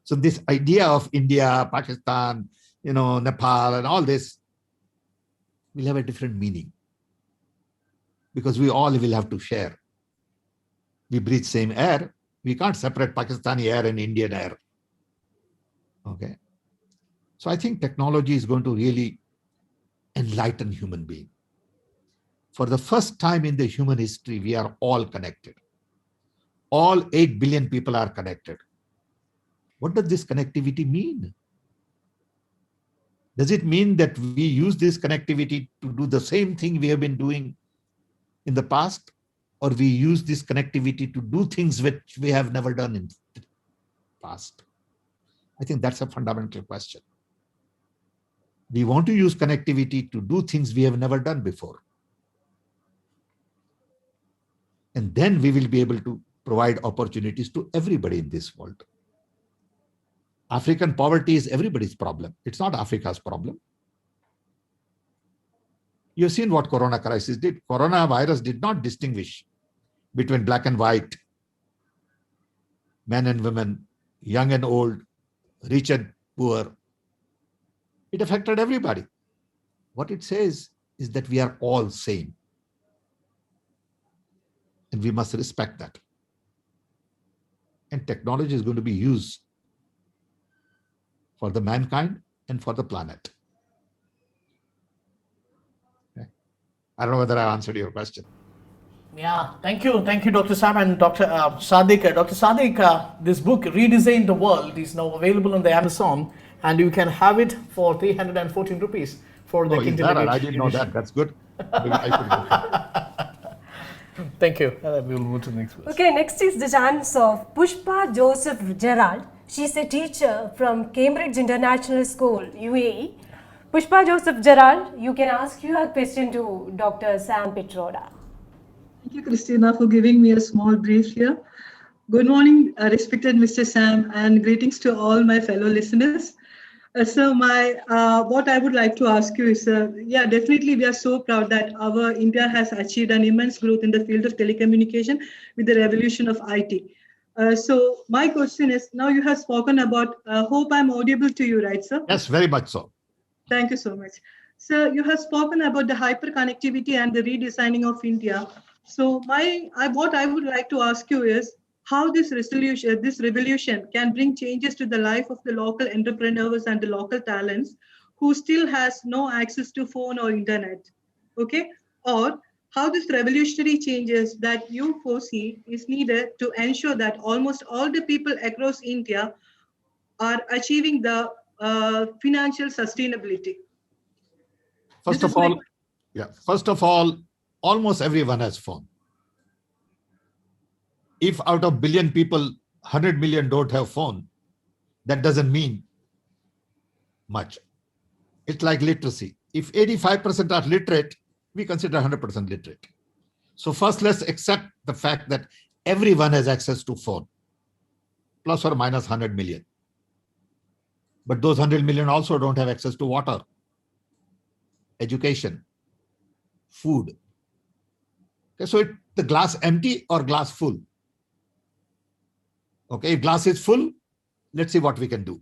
So this idea of India, Pakistan, Nepal and all this will have a different meaning. Because we all will have to share. We breathe same air. We can't separate Pakistani air and Indian air. Okay. So I think technology is going to really enlighten human being. For the first time in the human history, we are all connected. All 8 billion people are connected. What does this connectivity mean? Does it mean that we use this connectivity to do the same thing we have been doing in the past, or we use this connectivity to do things which we have never done in the past? I think that's a fundamental question. We want to use connectivity to do things we have never done before. And then we will be able to provide opportunities to everybody in this world. African poverty is everybody's problem. It's not Africa's problem. You've seen what Corona crisis did. Coronavirus did not distinguish between black and white, men and women, young and old, rich and poor. It affected everybody. What it says is that we are all same. And we must respect that. And technology is going to be used for the mankind and for the planet. Okay. I don't know whether I answered your question. Yeah, thank you, Dr. Sam and Dr. Sadiq. Dr. Sadiq, this book, Redesign the World, is now available on the Amazon, and you can have it for 314 rupees for the Kindle Edit. I didn't know that. That's good. Thank you. We will move to the next one. Okay, next is the chance of Pushpa Joseph Gerald. She's a teacher from Cambridge International School, UAE. Pushpa Joseph Gerald, you can ask your question to Dr. Sam Pitroda. Thank you, Christina, for giving me a small brief here. Good morning, respected Mr. Sam, and greetings to all my fellow listeners. So what I would like to ask you is, yeah, definitely we are so proud that our India has achieved an immense growth in the field of telecommunication with the revolution of IT. So my question is, now you have spoken about, hope I'm audible to you, right, sir? Yes, very much so. Thank you so much. Sir, you have spoken about the hyperconnectivity and the redesigning of India. So what I would like to ask you is, how this revolution can bring changes to the life of the local entrepreneurs and the local talents who still has no access to phone or internet, okay? Or how this revolutionary changes that you foresee is needed to ensure that almost all the people across India are achieving the financial sustainability. First of all, almost everyone has phone. If out of billion people, 100 million don't have phone, that doesn't mean much. It's like literacy. If 85% are literate, we consider 100% literate. So first, let's accept the fact that everyone has access to phone, plus or minus 100 million. But those 100 million also don't have access to water, education, food. Okay, so the glass empty or glass full? Okay, if glass is full, let's see what we can do.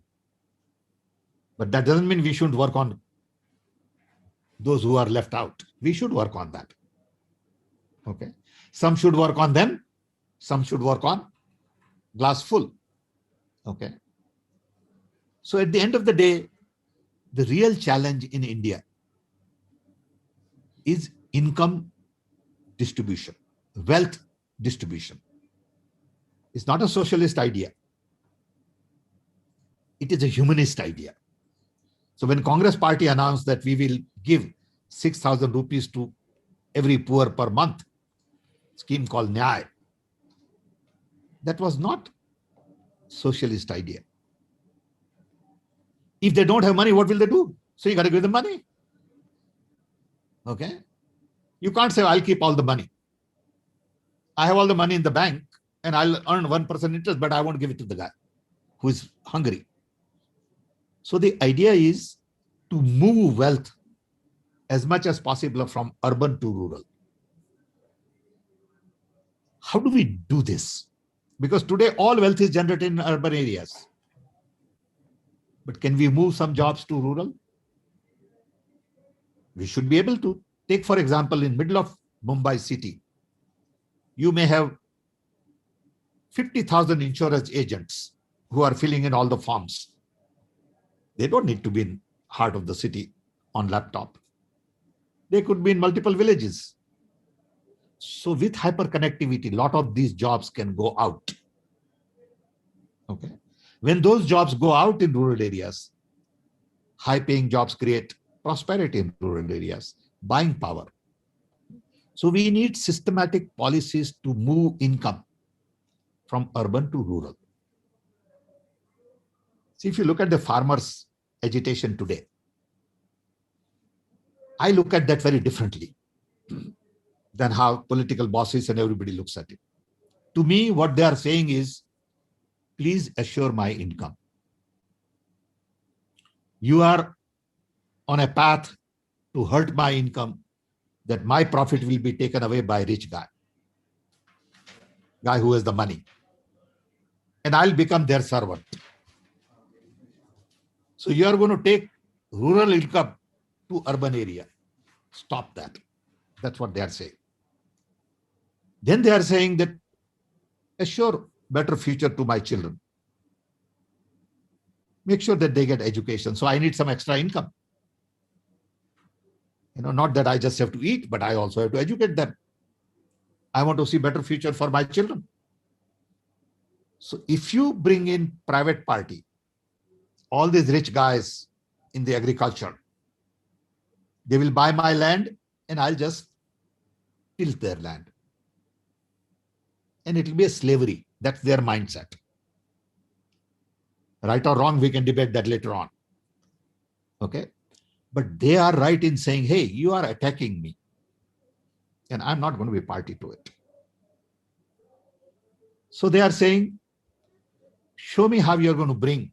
But that doesn't mean we shouldn't work on those who are left out. We should work on that. Okay, some should work on them, some should work on glass full. Okay, so at the end of the day, the real challenge in India is income distribution, wealth distribution. It's not a socialist idea. It is a humanist idea. So when Congress Party announced that we will give 6,000 rupees to every poor per month, scheme called Nyay, that was not socialist idea. If they don't have money, what will they do? So you got to give them money. Okay? You can't say, I'll keep all the money. I have all the money in the bank and I'll earn 1% interest, but I won't give it to the guy who is hungry. So the idea is to move wealth as much as possible from urban to rural. How do we do this? Because today all wealth is generated in urban areas. But can we move some jobs to rural? We should be able to. Take, for example, in middle of Mumbai city, you may have 50,000 insurance agents who are filling in all the forms. They don't need to be in heart of the city on laptop. They could be in multiple villages. So with hyperconnectivity, a lot of these jobs can go out. Okay. When those jobs go out in rural areas, high-paying jobs create prosperity in rural areas, buying power. So we need systematic policies to move income from urban to rural. See, if you look at the farmers' agitation today, I look at that very differently than how political bosses and everybody looks at it. To me, what they are saying is, please assure my income. You are on a path to hurt my income, that my profit will be taken away by a rich guy who has the money, and I'll become their servant. So you are going to take rural income to urban area. Stop that. That's what they are saying. Then they are saying that assure better future to my children. Make sure that they get education. So I need some extra income. Not that I just have to eat, but I also have to educate them. I want to see better future for my children. So if you bring in private party, all these rich guys in the agriculture, they will buy my land and I'll just tilt their land. And it will be a slavery. That's their mindset. Right or wrong, we can debate that later on. Okay. But they are right in saying, hey, you are attacking me. And I'm not going to be party to it. So they are saying, show me how you're going to bring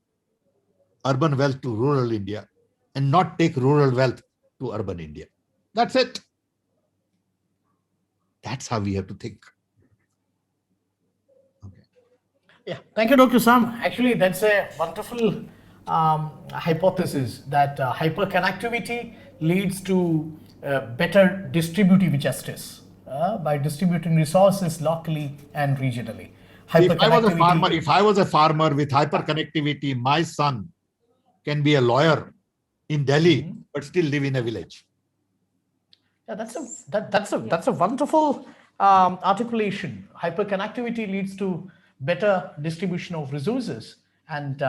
urban wealth to rural India and not take rural wealth to urban India. That's it. That's how we have to think. Okay. Yeah, thank you, Dr. Sam. Actually, that's a wonderful hypothesis that hyperconnectivity leads to better distributive justice by distributing resources locally and regionally. If I was a farmer with hyperconnectivity, my son can be a lawyer in Delhi, but still live in a village. Yeah, that's a wonderful articulation. Hyperconnectivity leads to better distribution of resources, and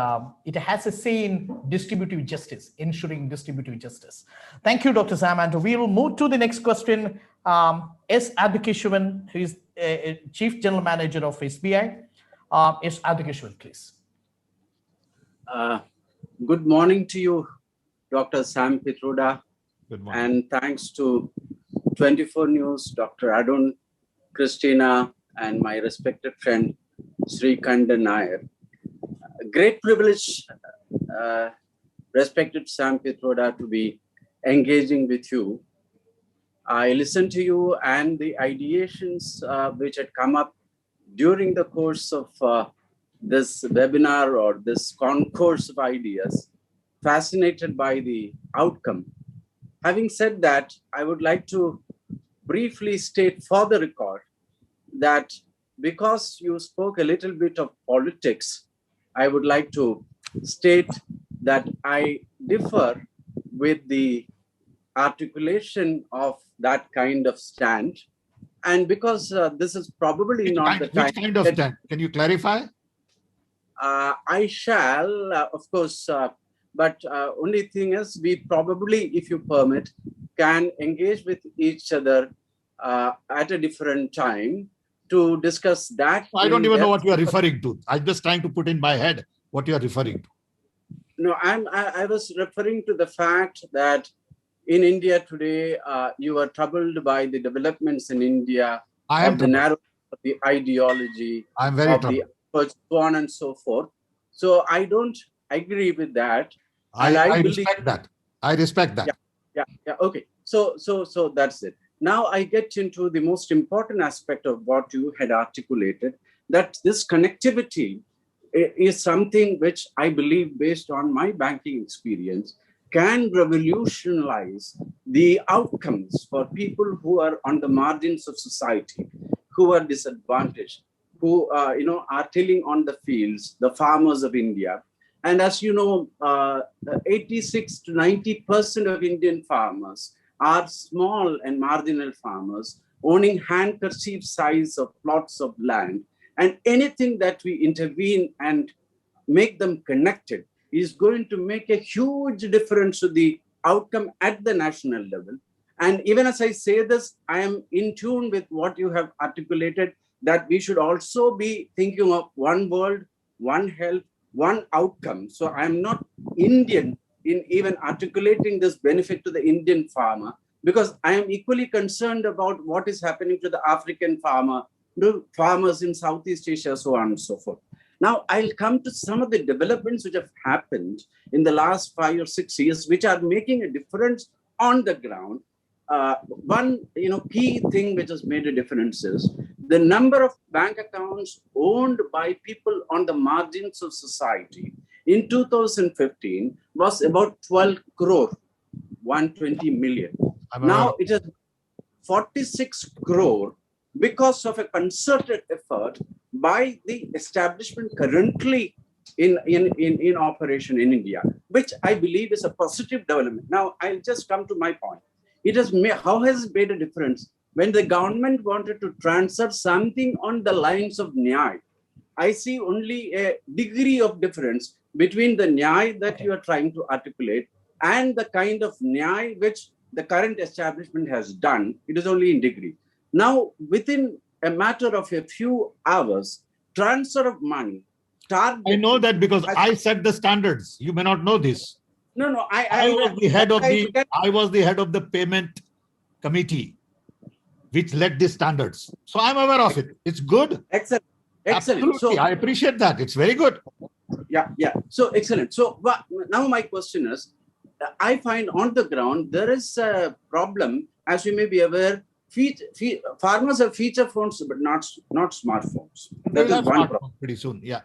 it has a say in distributive justice, ensuring distributive justice. Thank you, Dr. Sam, and we will move to the next question. S. Adhikeshwan, who is Chief General Manager of SBI. S. Adhikeshwan, please. Good morning to you, Dr. Sam Pitroda. Good morning. And thanks to 24 News, Dr. Arun, Christina, and my respected friend, Sri Kandan Nair. A great privilege, respected Sam Pitroda, to be engaging with you. I listened to you and the ideations which had come up during the course of this webinar or this concourse of ideas, fascinated by the outcome. Having said that, I would like to briefly state for the record that because you spoke a little bit of politics, I would like to state that I differ with the articulation of that kind of stand. And because this is probably not the time. Which kind of stand? Can you clarify? I shall, of course, but only thing is we probably, if you permit, can engage with each other at a different time to discuss that. I don't even know what you are referring to. I'm just trying to put in my head what you are referring to. No, I was referring to the fact that in India today, you are troubled by the developments in India, of the narrow of the ideology, I'm very troubled. So on and so forth. So I don't agree with that. I respect that. I respect that. Yeah. Okay. So that's it. Now I get into the most important aspect of what you had articulated, that this connectivity is something which I believe, based on my banking experience, can revolutionize the outcomes for people who are on the margins of society, who are disadvantaged, who are tilling on the fields, the farmers of India. And as you know, 86 to 90% of Indian farmers are small and marginal farmers owning handkerchief size of plots of land. And anything that we intervene and make them connected is going to make a huge difference to the outcome at the national level. And even as I say this, I am in tune with what you have articulated, that we should also be thinking of one world, one health, one outcome. So I'm not Indian in even articulating this benefit to the Indian farmer, because I am equally concerned about what is happening to the African farmer, the farmers in Southeast Asia, so on and so forth. Now, I'll come to some of the developments which have happened in the last 5 or 6 years, which are making a difference on the ground. One key thing which has made a difference is the number of bank accounts owned by people on the margins of society in 2015 was about 12 crore, 120 million. Now it is 46 crore because of a concerted effort by the establishment currently in operation in India, which I believe is a positive development. Now, I'll just come to my point. How has it made a difference when the government wanted to transfer something on the lines of Nyay? I see only a degree of difference between the Nyay that you are trying to articulate and the kind of Nyay which the current establishment has done. It is only in degree. Now, within a matter of a few hours, transfer of money. I know that because I set the standards. You may not know this. No, I was the head of the payment committee, which led the standards. So I'm aware of it. It's good. Excellent. Absolutely. So I appreciate that. It's very good. Yeah. So excellent. So now my question is, I find on the ground there is a problem, as you may be aware. Farmers have feature phones, but not smartphones. That is one problem. Pretty soon. Yeah.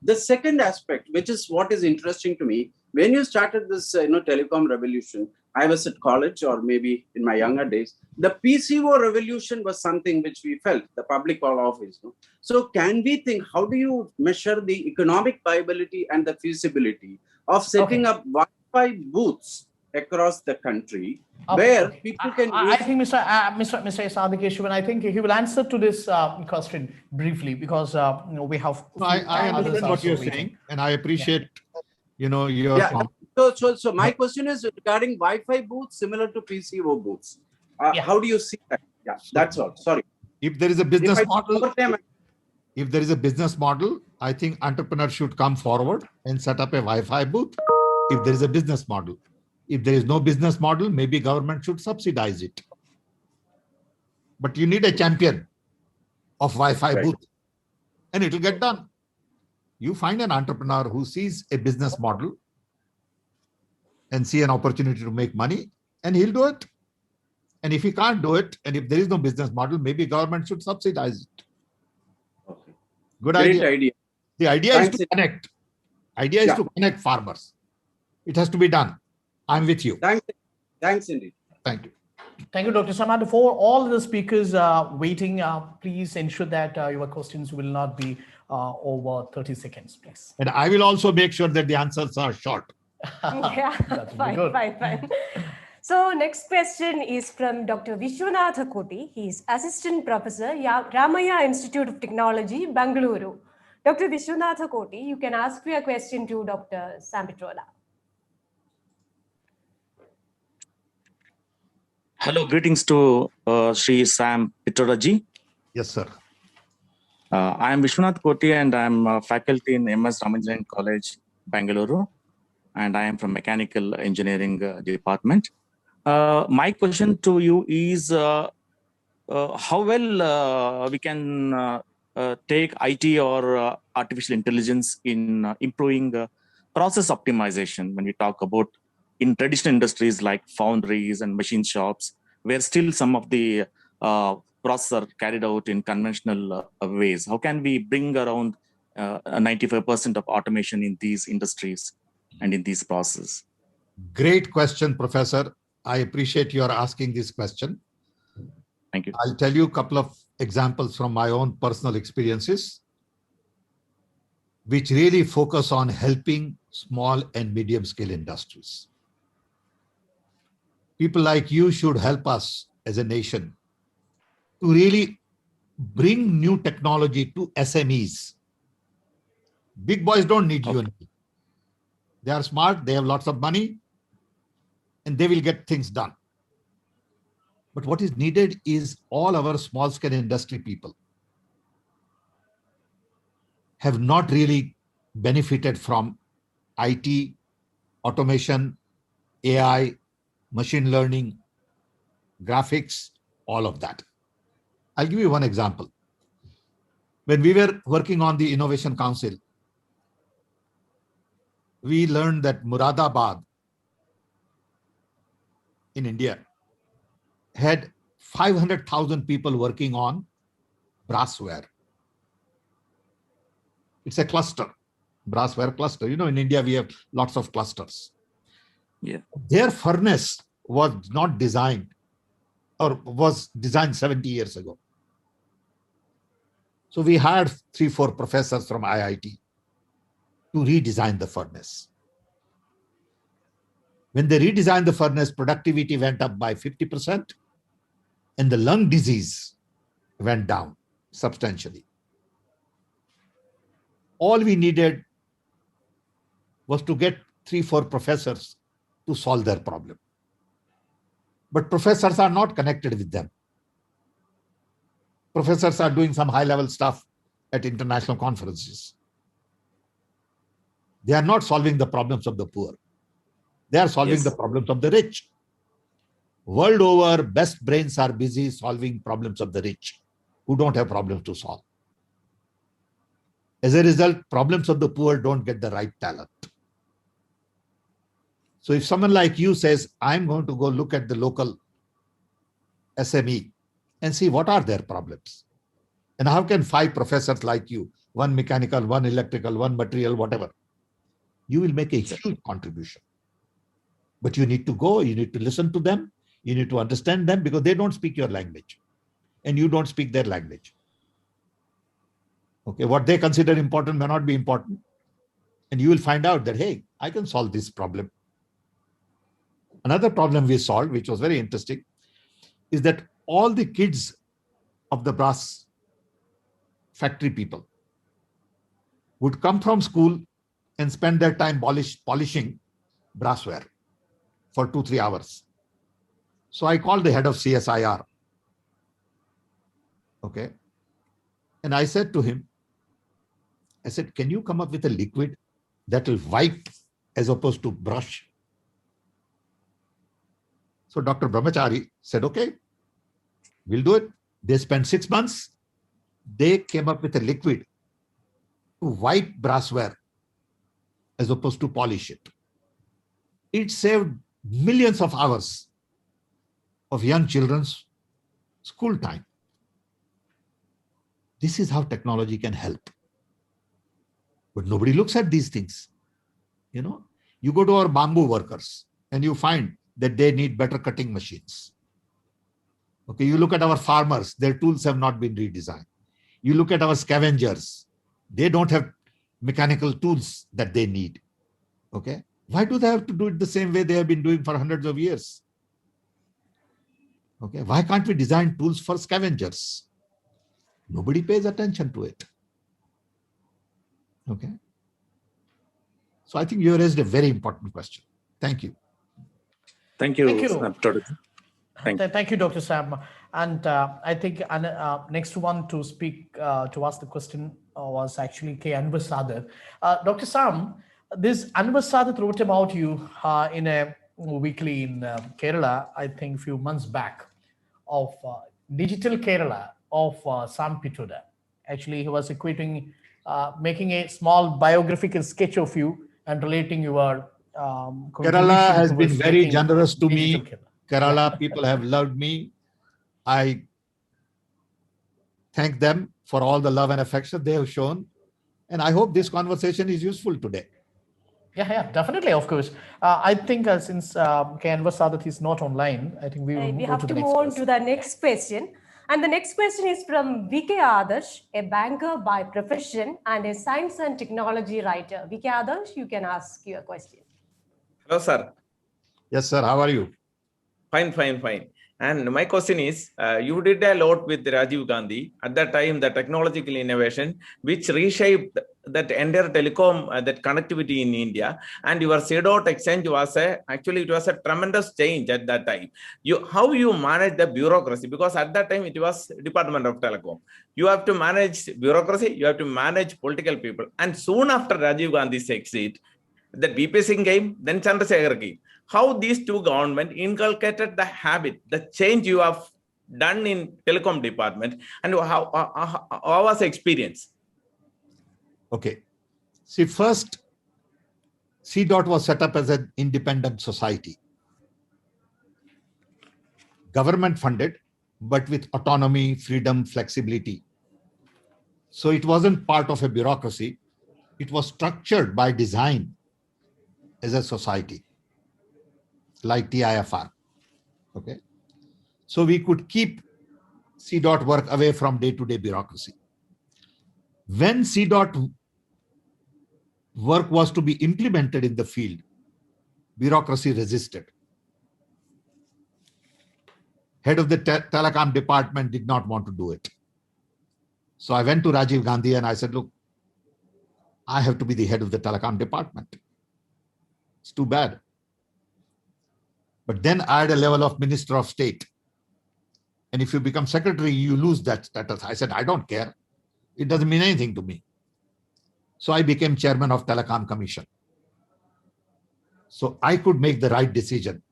The second aspect, which is what is interesting to me, when you started this telecom revolution, I was at college or maybe in my younger days, the PCO revolution was something which we felt, the public call office. So can we think, how do you measure the economic viability and the feasibility of setting up Wi-Fi booths across the country where people can use... I think Mr. Sadikeshavan, I think he will answer to this question briefly, because we have... I understand what you're saying, and I appreciate your... So my question is regarding Wi-Fi booths similar to PCO booths. How do you see that? Yeah, that's all. Sorry. If there is a business model, I think entrepreneurs should come forward and set up a Wi-Fi booth. If there is a business model. If there is no business model, maybe government should subsidize it. But you need a champion of Wi-Fi booth, and it will get done. You find an entrepreneur who sees a business model and see an opportunity to make money, and he'll do it. And if he can't do it, and if there is no business model, maybe government should subsidize it. Okay. Good Great idea. The idea is to connect. Idea is to connect farmers. It has to be done. I'm with you. Thanks indeed. Thank you. Thank you, Dr. Samad. For all the speakers waiting, please ensure that your questions will not be over 30 seconds, please. And I will also make sure that the answers are short. Fine. So next question is from Dr. Vishwanatha Koti. He is Assistant Professor, Ramaya Institute of Technology, Bangalore. Dr. Vishwanatha Koti, you can ask your question to Dr. Sam Pitroda. Hello, greetings to Sri Sam Pitroda ji. Yes, sir. I am Vishwanath Koti and I am a faculty in MS Ramanujan College, Bangalore, and I am from Mechanical Engineering Department. My question to you is how well we can take IT or artificial intelligence in improving process optimization when we talk about in traditional industries like foundries and machine shops, where still some of the processes are carried out in conventional ways. How can we bring around 95% of automation in these industries and in these processes? Great question, Professor. I appreciate your asking this question. Thank you. I'll tell you a couple of examples from my own personal experiences, which really focus on helping small and medium scale industries. People like you should help us as a nation to really bring new technology to SMEs. Big boys don't need you and me. They are smart, they have lots of money, and they will get things done. But what is needed is all our small scale industry people have not really benefited from IT, automation, AI, machine learning, graphics, all of that. I'll give you one example. When we were working on the Innovation Council, we learned that Muradabad in India had 500,000 people working on brassware. It's a cluster, brassware cluster. You know, in India, we have lots of clusters. Yeah. Their furnace was not designed, or was designed 70 years ago. So we hired 3-4 professors from IIT to redesign the furnace. When they redesigned the furnace, productivity went up by 50%, and the lung disease went down substantially. All we needed was to get 3-4 professors to solve their problem. But professors are not connected with them. Professors are doing some high-level stuff at international conferences. They are not solving the problems of the poor. They are solving the problems of the rich. World over, best brains are busy solving problems of the rich who don't have problems to solve. As a result, problems of the poor don't get the right talent. So if someone like you says, I'm going to go look at the local SME and see what are their problems, and how can 5 professors like you, one mechanical, one electrical, one material, whatever, you will make a huge contribution. But you need to go, you need to listen to them, you need to understand them, because they don't speak your language and you don't speak their language. Okay, what they consider important may not be important. And you will find out that, hey, I can solve this problem. Another problem we solved, which was very interesting, is that all the kids of the brass factory people would come from school and spend their time polishing brassware for 2-3 hours. So I called the head of CSIR. Okay. And I said to him, I said, can you come up with a liquid that will wipe as opposed to brush? So Dr. Brahmachari said, okay, we'll do it. They spent 6 months. They came up with a liquid to wipe brassware as opposed to polish it. It saved millions of hours of young children's school time. This is how technology can help. But nobody looks at these things. You know, you go to our bamboo workers and you find that they need better cutting machines. Okay, you look at our farmers, their tools have not been redesigned. You look at our scavengers, they don't have mechanical tools that they need. Okay, why do they have to do it the same way they have been doing for hundreds of years? Okay, why can't we design tools for scavengers? Nobody pays attention to it. Okay. So I think you raised a very important question. Thank you. Thank you. Thank you. Thank you, Dr. Sam. And I think next one to speak, to ask the question was actually K. Anwar Sadat. Dr. Sam, this Anwar Sadat wrote about you in a weekly in Kerala, I think a few months back, of Digital Kerala of Sam Pitroda. Actually, he was equating, making a small biographical sketch of you and relating your Kerala has been very generous to me. Kerala Yeah. people have loved me. I thank them for all the love and affection they have shown. And I hope this conversation is useful today. Yeah, definitely, of course. I think since K. Anwar Sadat is not online, I think we will We go have to to the move next on to the next question. And the next question is from VK Adarsh, a banker by profession and a science and technology writer. VK Adarsh, you can ask your question. Hello, sir. Yes, sir. How are you? Fine. And my question is, you did a lot with Rajiv Gandhi at that time, the technological innovation, which reshaped that entire telecom, that connectivity in India, and your C.dot exchange was actually it was a tremendous change at that time. How you manage the bureaucracy, because at that time it was Department of Telecom. You have to manage bureaucracy, you have to manage political people, and soon after Rajiv Gandhi's exit, the VP Singh came, then Chandrasekhar came. How these two governments inculcated the habit, the change you have done in telecom department, and how was the experience? Okay. See, first, C.dot was set up as an independent society. Government funded, but with autonomy, freedom, flexibility. So it wasn't part of a bureaucracy. It was structured by design as a society, like TIFR. Okay. So we could keep C.dot work away from day-to-day bureaucracy. When C.dot work was to be implemented in the field, bureaucracy resisted. Head of the telecom department did not want to do it. So I went to Rajiv Gandhi and I said, look, I have to be the head of the telecom department. It's too bad. But then I had a level of Minister of State. And if you become secretary, you lose that status. I said, I don't care. It doesn't mean anything to me. So I became chairman of Telecom Commission. So I could make the right decision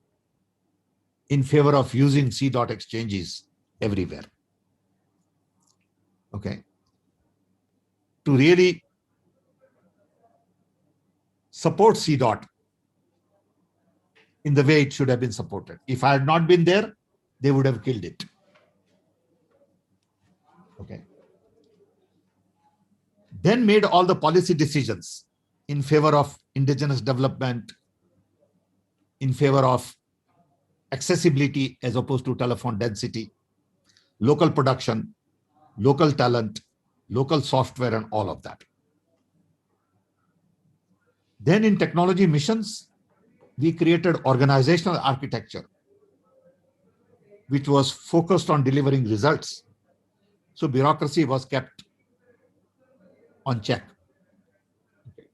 in favor of using C.dot exchanges everywhere. Okay. To really support C.dot in the way it should have been supported. If I had not been there, they would have killed it. Okay. Then made all the policy decisions in favor of indigenous development, in favor of accessibility as opposed to telephone density, local production, local talent, local software, and all of that. Then in technology missions, we created organizational architecture, which was focused on delivering results. So bureaucracy was kept on check. Okay.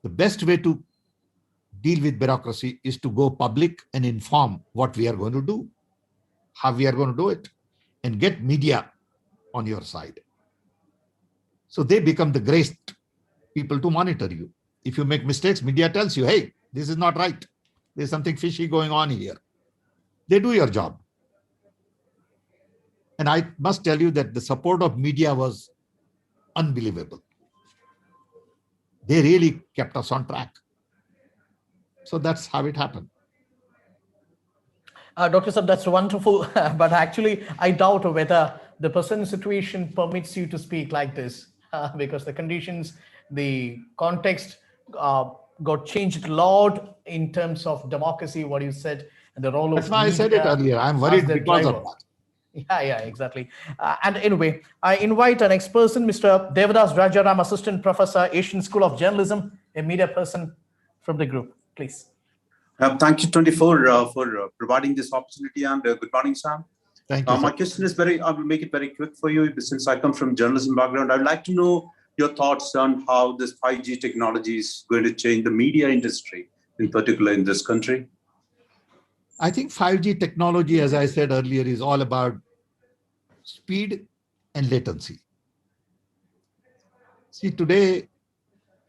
The best way to deal with bureaucracy is to go public and inform what we are going to do, how we are going to do it, and get media on your side. So they become the greatest people to monitor you. If you make mistakes, media tells you, hey, this is not right. There's something fishy going on here. They do your job. And I must tell you that the support of media was unbelievable. They really kept us on track. So that's how it happened. Dr. Saab, that's wonderful. But actually, I doubt whether the present situation permits you to speak like this because the conditions, the context got changed a lot in terms of democracy, what you said, and the role of That's why I said it earlier. I'm worried because of that. Yeah, exactly. And anyway, I invite our next person, Mr. Devadas Rajaram, Assistant Professor, Asian School of Journalism, a media person from the group. Please. Thank you, 24, for providing this opportunity, and good morning, Sam. Thank you. My question is I will make it very quick for you since I come from journalism background. I'd like to know your thoughts on how this 5G technology is going to change the media industry, in particular in this country. I think 5G technology, as I said earlier, is all about speed and latency. See, today,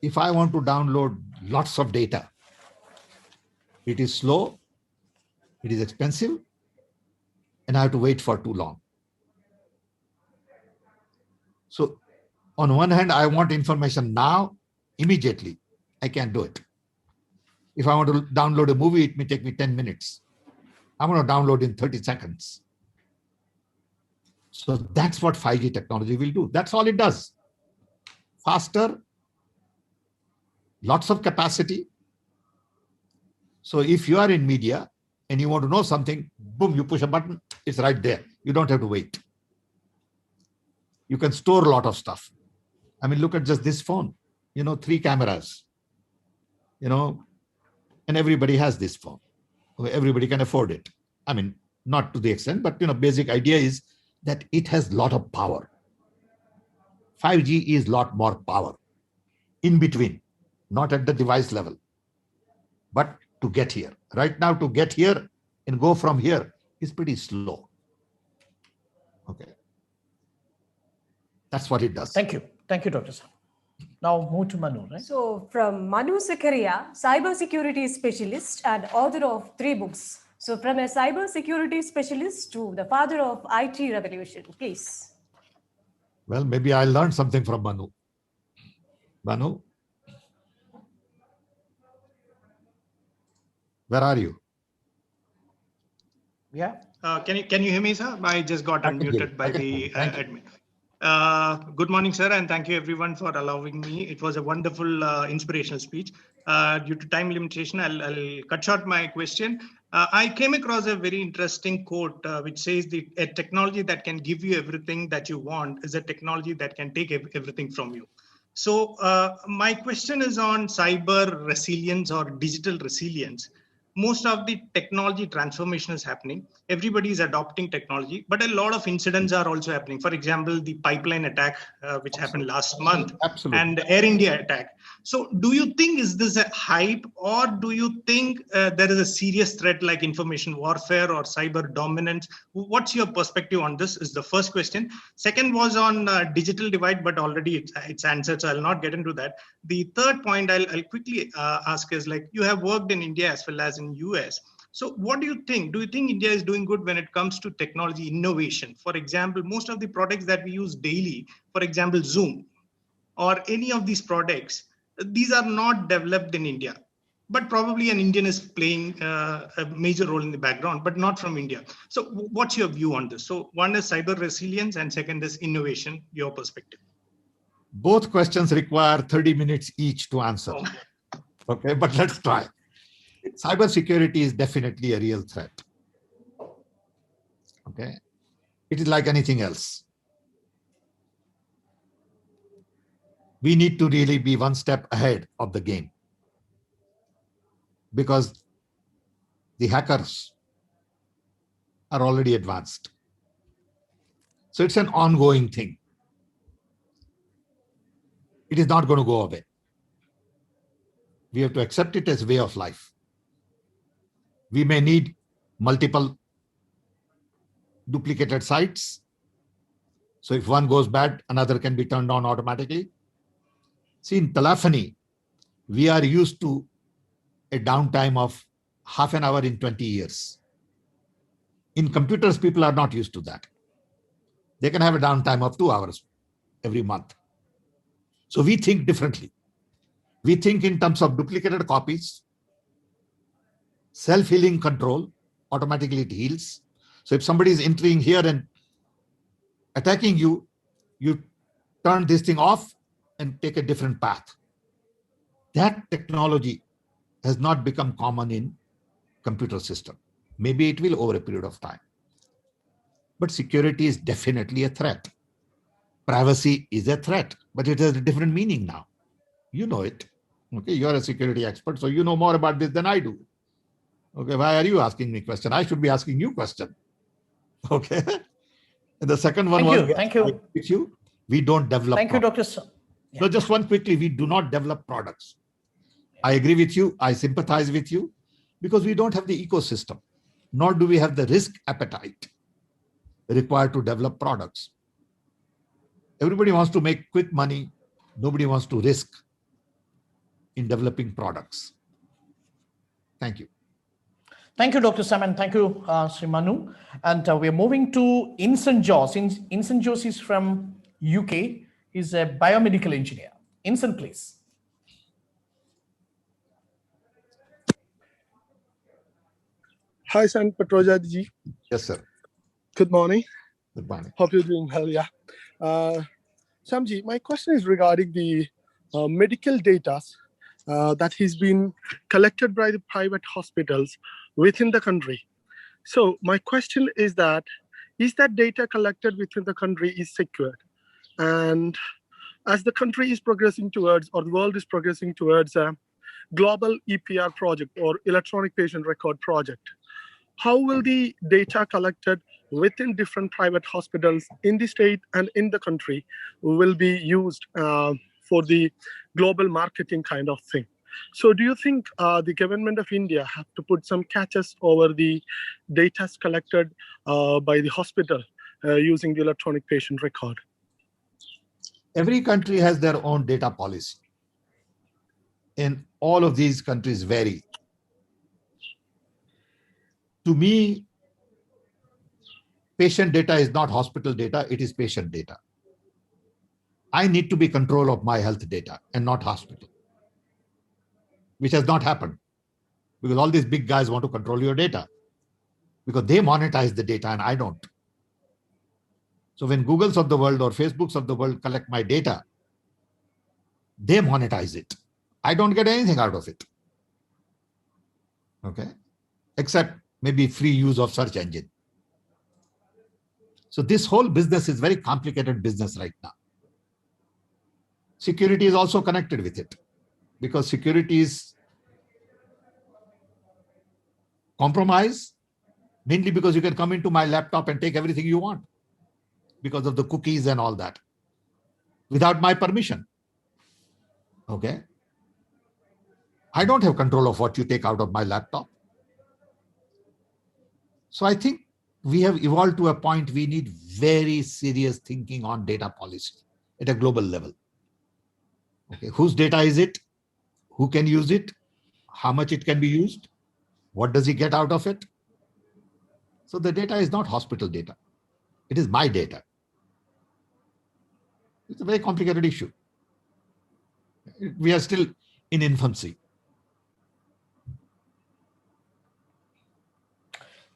if I want to download lots of data, it is slow, it is expensive, and I have to wait for too long. So on one hand, I want information now, immediately. I can't do it. If I want to download a movie, it may take me 10 minutes. I want to download in 30 seconds. So that's what 5G technology will do. That's all it does. Faster, lots of capacity. So if you are in media and you want to know something, boom, you push a button, it's right there. You don't have to wait. You can store a lot of stuff. I mean, look at just this phone, 3 cameras, and everybody has this phone. Everybody can afford it. I mean, not to the extent, but basic idea is that it has a lot of power. 5G is a lot more power in between, not at the device level, but to get here. Right now, to get here and go from here is pretty slow. Okay. That's what it does. Thank you. Thank you, Dr. Sam. Now move to Manu, right? So from Manu Zakaria, cybersecurity specialist and author of 3 books. So from a cybersecurity specialist to the father of IT revolution, please. Well, maybe I learned something from Manu. Manu, where are you? Yeah. Can you hear me, sir? I just got unmuted by the admin. Good morning, sir, and thank you everyone for allowing me. It was a wonderful, inspirational speech. Due to time limitation, I'll cut short my question. I came across a very interesting quote which says a technology that can give you everything that you want is a technology that can take everything from you. So my question is on cyber resilience or digital resilience. Most of the technology transformation is happening. Everybody is adopting technology, but a lot of incidents are also happening. For example, the pipeline attack, which happened last month, and Air India attack. So do you think, is this a hype, or do you think there is a serious threat like information warfare or cyber dominance? What's your perspective on this is the first question. Second was on digital divide, but already it's answered, so I'll not get into that. The third point I'll quickly ask is, like, you have worked in India as well as in US. So what do you think? Do you think India is doing good when it comes to technology innovation? For example, most of the products that we use daily, for example, Zoom or any of these products, these are not developed in India, but probably an Indian is playing a major role in the background, but not from India. So what's your view on this? So one is cyber resilience and second is innovation, your perspective. Both questions require 30 minutes each to answer. Okay, but let's try. Cybersecurity is definitely a real threat. Okay, it is like anything else. We need to really be one step ahead of the game because the hackers are already advanced. So it's an ongoing thing. It is not going to go away. We have to accept it as way of life. We may need multiple duplicated sites. So if one goes bad, another can be turned on automatically. See, in telephony, we are used to a downtime of half an hour in 20 years. In computers, people are not used to that. They can have a downtime of 2 hours every month. So we think differently. We think in terms of duplicated copies, self-healing control, automatically it heals. So if somebody is entering here and attacking you, you turn this thing off and take a different path. That technology has not become common in computer system. Maybe it will over a period of time. But security is definitely a threat. Privacy is a threat, but it has a different meaning now. You know it. Okay, you're a security expert, so you know more about this than I do. Okay, why are you asking me question? I should be asking you question. Okay. And the second one was, thank you. With you, we don't develop. Thank you, Dr. Sam. So just one quickly, we do not develop products. I agree with you. I sympathize with you because we don't have the ecosystem, nor do we have the risk appetite required to develop products. Everybody wants to make quick money. Nobody wants to risk in developing products. Thank you. Thank you, Dr. Sam, and thank you, Sri Manu. And we're moving to Insan Jos. Insan Jos is from UK. He's a biomedical engineer. Insan, please. Hi, San Petroja ji. Yes, sir. Good morning. Good morning. Hope you're doing well, yeah. Samji, my question is regarding the medical data that has been collected by the private hospitals within the country. So my question is that data collected within the country is secured? And as the country is progressing towards, or the world is progressing towards a global EPR project or electronic patient record project, how will the data collected within different private hospitals in the state and in the country will be used for the global marketing kind of thing. So do you think the government of India have to put some catches over the data collected by the hospital using the electronic patient record? Every country has their own data policy. And all of these countries vary. To me, patient data is not hospital data, it is patient data. I need to be in control of my health data and not hospital, which has not happened because all these big guys want to control your data because they monetize the data and I don't. So when Googles of the world or Facebooks of the world collect my data, they monetize it. I don't get anything out of it. Okay. Except maybe free use of search engine. So this whole business is very complicated business right now. Security is also connected with it because security is compromised mainly because you can come into my laptop and take everything you want because of the cookies and all that without my permission. Okay. I don't have control of what you take out of my laptop. So I think we have evolved to a point we need very serious thinking on data policy at a global level. Okay, whose data is it? Who can use it? How much it can be used? What does he get out of it? So the data is not hospital data. It is my data. It's a very complicated issue. We are still in infancy.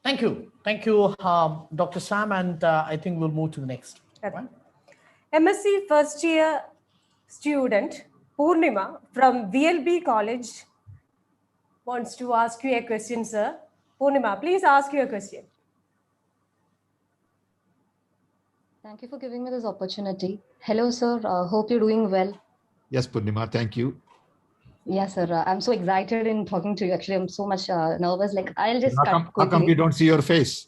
Thank you. Thank you, Dr. Sam. And I think we'll move to the next. Right? MSc first year student Purnima from VLB College wants to ask you a question, sir. Purnima, please ask your question. Thank you for giving me this opportunity. Hello, sir. Hope you're doing well. Yes, Purnima, thank you. Yes, sir. I'm so excited in talking to you. Actually, I'm so much nervous. Like, I'll just How come we don't see your face?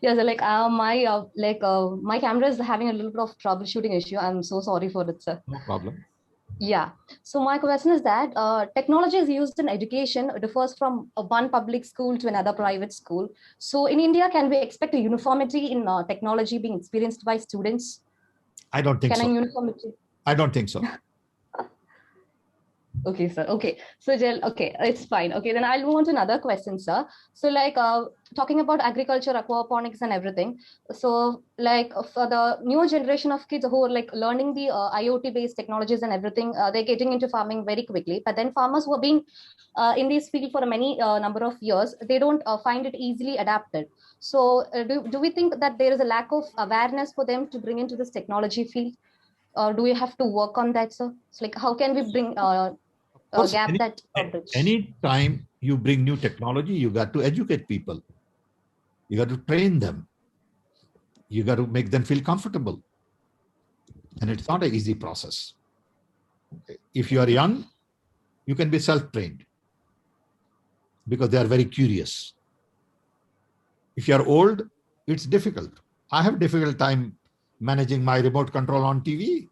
Yes, sir. Like, my camera is having a little bit of troubleshooting issue. I'm so sorry for it, sir. No problem. Yeah. So my question is that technology is used in education differs from one public school to another private school. So in India, can we expect a uniformity in technology being experienced by students? I don't think so. Uniformity? I don't think so. Okay, sir. Okay. So, okay, it's fine. Okay, then I'll move on to another question, sir. So, like, talking about agriculture, aquaponics and everything. So, like, for the newer generation of kids who are, like, learning the IoT-based technologies and everything, they're getting into farming very quickly. But then farmers who have been in this field for a many number of years, they don't find it easily adapted. So, do we think that there is a lack of awareness for them to bring into this technology field? Do we have to work on that, sir? So, like, how can we bring any time you bring new technology, you got to educate people. You got to train them. You got to make them feel comfortable. And it's not an easy process. Okay. If you are young, you can be self-trained because they are very curious. If you are old, it's difficult. I have a difficult time managing my remote control on TV.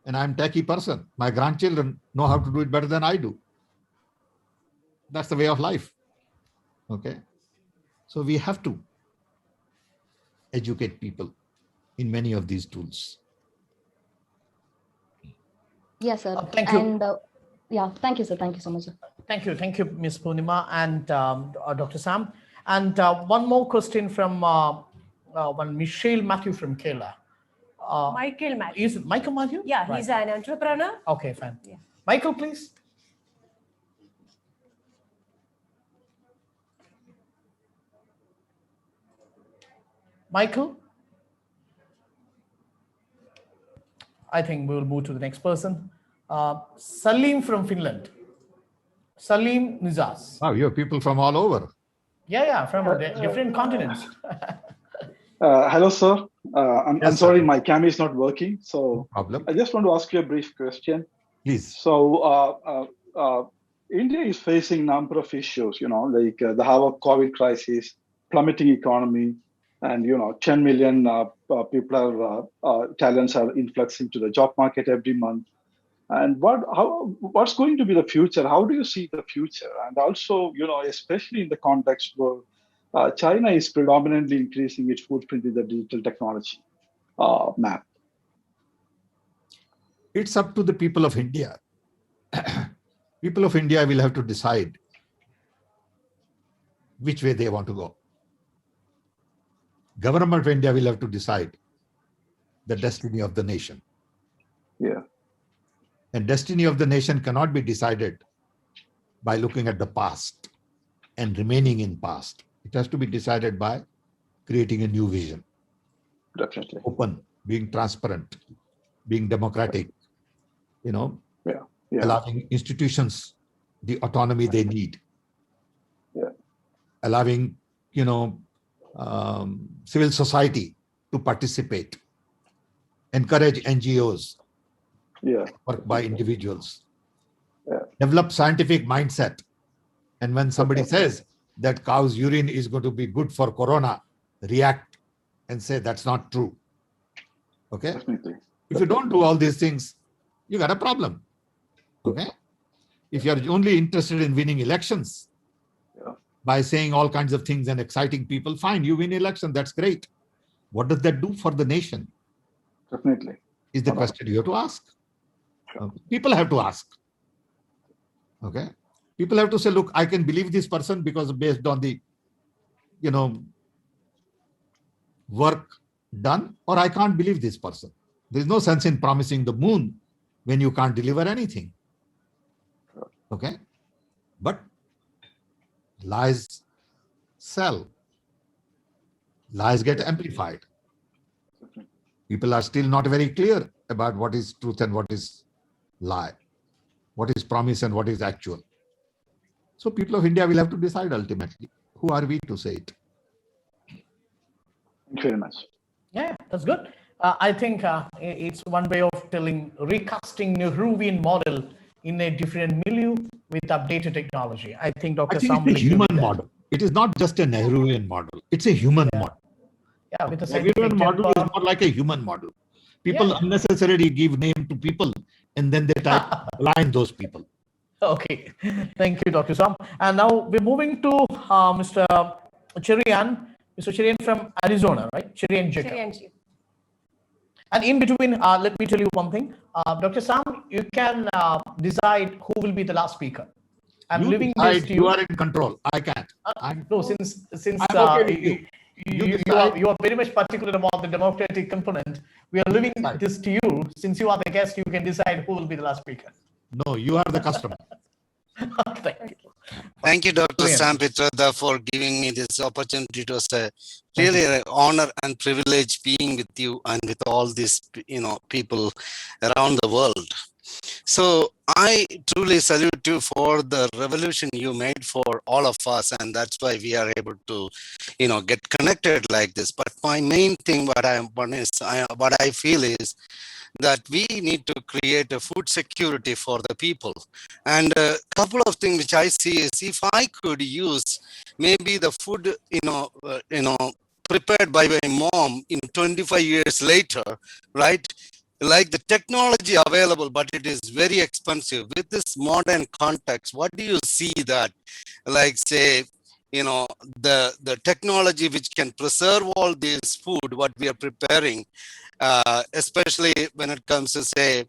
And I'm a techie person. My grandchildren know how to do it better than I do. That's the way of life. Okay. So we have to educate people in many of these tools. Yes, sir. Thank you. And yeah, thank you, sir. Thank you so much, sir. Thank you, Ms. Purnima and Dr. Sam. And one more question from one Michelle Matthew from Kerala. Michael Matthew. Is it Michael Matthew? Yeah, he's an entrepreneur. Okay, fine. Yeah. Michael, please. Michael? I think we'll move to the next person. Salim from Finland. Salim Nizas. Wow, you have people from all over. Yeah, from different continents. Hello, sir. I'm sorry, my camera is not working. So no problem. I just want to ask you a brief question. Please. So India is facing a number of issues, like the COVID crisis, plummeting economy, and 10 million people talents are influxing to the job market every month. And what's going to be the future? How do you see the future? And also, especially in the context where China is predominantly increasing its footprint in the digital technology map. It's up to the people of India. People of India will have to decide which way they want to go. Government of India will have to decide the destiny of the nation. Yeah. And destiny of the nation cannot be decided by looking at the past and remaining in past. It has to be decided by creating a new vision. Definitely. Open, being transparent, being democratic, allowing institutions the autonomy they need. Yeah. Allowing, civil society to participate, encourage NGOs, work by individuals, develop scientific mindset. And when somebody says that cow's urine is going to be good for corona, react and say that's not true. Okay? Definitely. If you don't do all these things, you got a problem. Okay? If you're only interested in winning elections by saying all kinds of things and exciting people, fine, you win election, that's great. What does that do for the nation? Definitely. Is the question you have to ask. People have to ask. Okay? People have to say, look, I can believe this person because based on the, work done, or I can't believe this person. There's no sense in promising the moon when you can't deliver anything. Okay? But lies sell. Lies get amplified. People are still not very clear about what is truth and what is lie, what is promise and what is actual. So people of India will have to decide ultimately. Who are we to say it? Thank you very much. Yeah, that's good. I think it's one way of telling, recasting Nehruvian model in a different milieu with updated technology. I think Dr. It's Sam a human model. It is not just a Nehruvian model. It's a human model. Yeah, with a Nehruvian model is more like a human model. People unnecessarily give name to people and then they try to align those people. Okay, thank you, Dr. Sam. And now we're moving to Mr. Cherian. Mr. Cherian from Arizona, right? Cherian Jacob. And in between, let me tell you one thing. Dr. Sam, you can decide who will be the last speaker. I'm leaving this to you. You are in control. I can't. No, since okay you are very much particular about the democratic component, we are leaving this to you. Since you are the guest, you can decide who will be the last speaker. No, you are the customer. Thank you. Thank you, Dr. Sam Pitroda, for giving me this opportunity. It was really an honor and privilege being with you and with all these, people around the world. So I truly salute you for the revolution you made for all of us, and that's why we are able to, get connected like this. But my main thing, what I feel is that we need to create a food security for the people. And a couple of things which I see is, if I could use maybe the food, prepared by my mom in 25 years later, right? Like the technology available, but it is very expensive. With this modern context, what do you see that, like say, the technology which can preserve all this food, what we are preparing, especially when it comes to say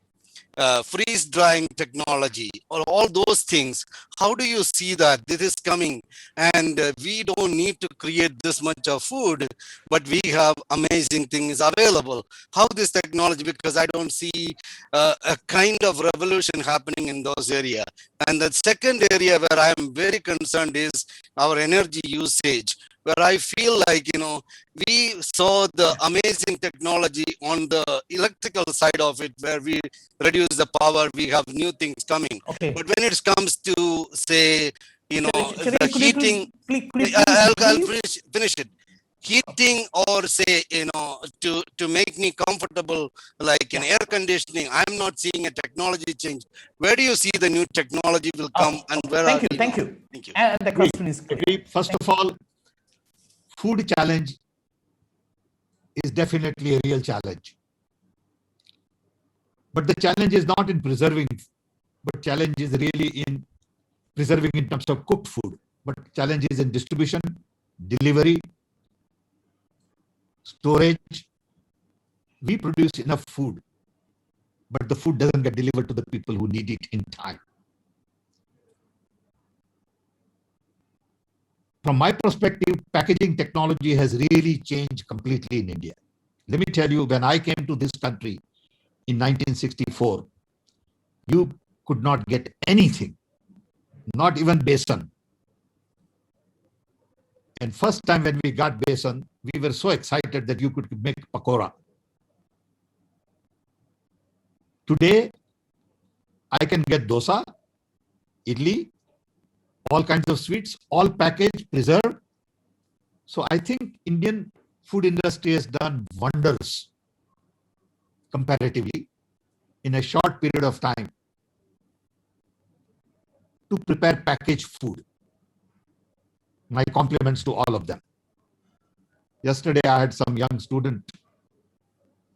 freeze drying technology or all those things, how do you see that this is coming? And we don't need to create this much of food, but we have amazing things available. How this technology, because I don't see a kind of revolution happening in those areas. And the second area where I am very concerned is our energy usage, where I feel like, we saw the amazing technology on the electrical side of it, where we reduce the power, we have new things coming. Okay. But when it comes to, say, the heating, I'll finish it. Heating or say, to make me comfortable, like in air conditioning, I'm not seeing a technology change. Where do you see the new technology will come and where Thank are you, we thank now? you. Thank you. And the question is clear. First of all, food challenge is definitely a real challenge. But the challenge is not in preserving, but challenge is really in preserving in terms of cooked food. But challenge is in distribution, delivery, storage. We produce enough food, but the food doesn't get delivered to the people who need it in time. From my perspective, packaging technology has really changed completely in India. Let me tell you, when I came to this country in 1964, you could not get anything, not even besan. And first time when we got besan, we were so excited that you could make pakora. Today, I can get dosa, idli, all kinds of sweets, all packaged, preserved. So I think Indian food industry has done wonders comparatively in a short period of time to prepare packaged food. My compliments to all of them. Yesterday, I had some young student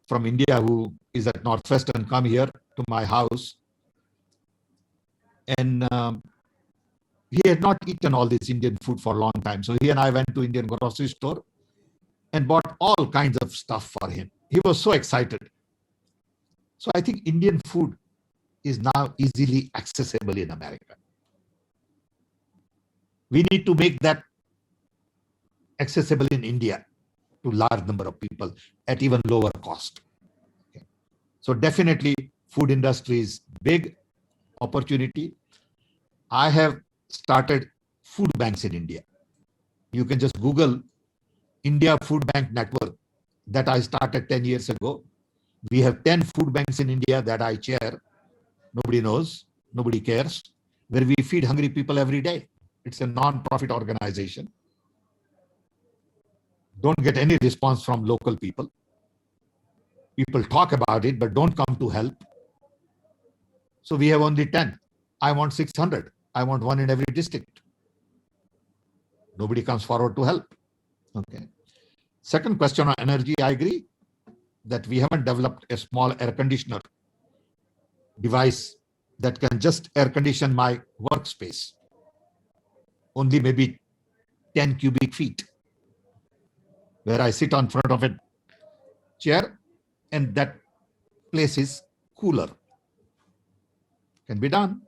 from India who is at Northwestern come here to my house. And he had not eaten all this Indian food for a long time. So he and I went to Indian grocery store and bought all kinds of stuff for him. He was so excited. So I think Indian food is now easily accessible in America. We need to make that accessible in India to large number of people at even lower cost. Okay. So definitely food industry is big opportunity. I have started food banks in India. You can just Google India Food Bank Network that I started 10 years ago. We have 10 food banks in India that I chair. Nobody knows, nobody cares, where we feed hungry people every day. It's a non-profit organization. Don't get any response from local people. People talk about it, but don't come to help. So we have only 10. I want 600. I want one in every district. Nobody comes forward to help. Okay. Second question on energy, I agree that we haven't developed a small air conditioner device that can just air condition my workspace. Only maybe 10 cubic feet, where I sit on front of a chair and that place is cooler. Can be done.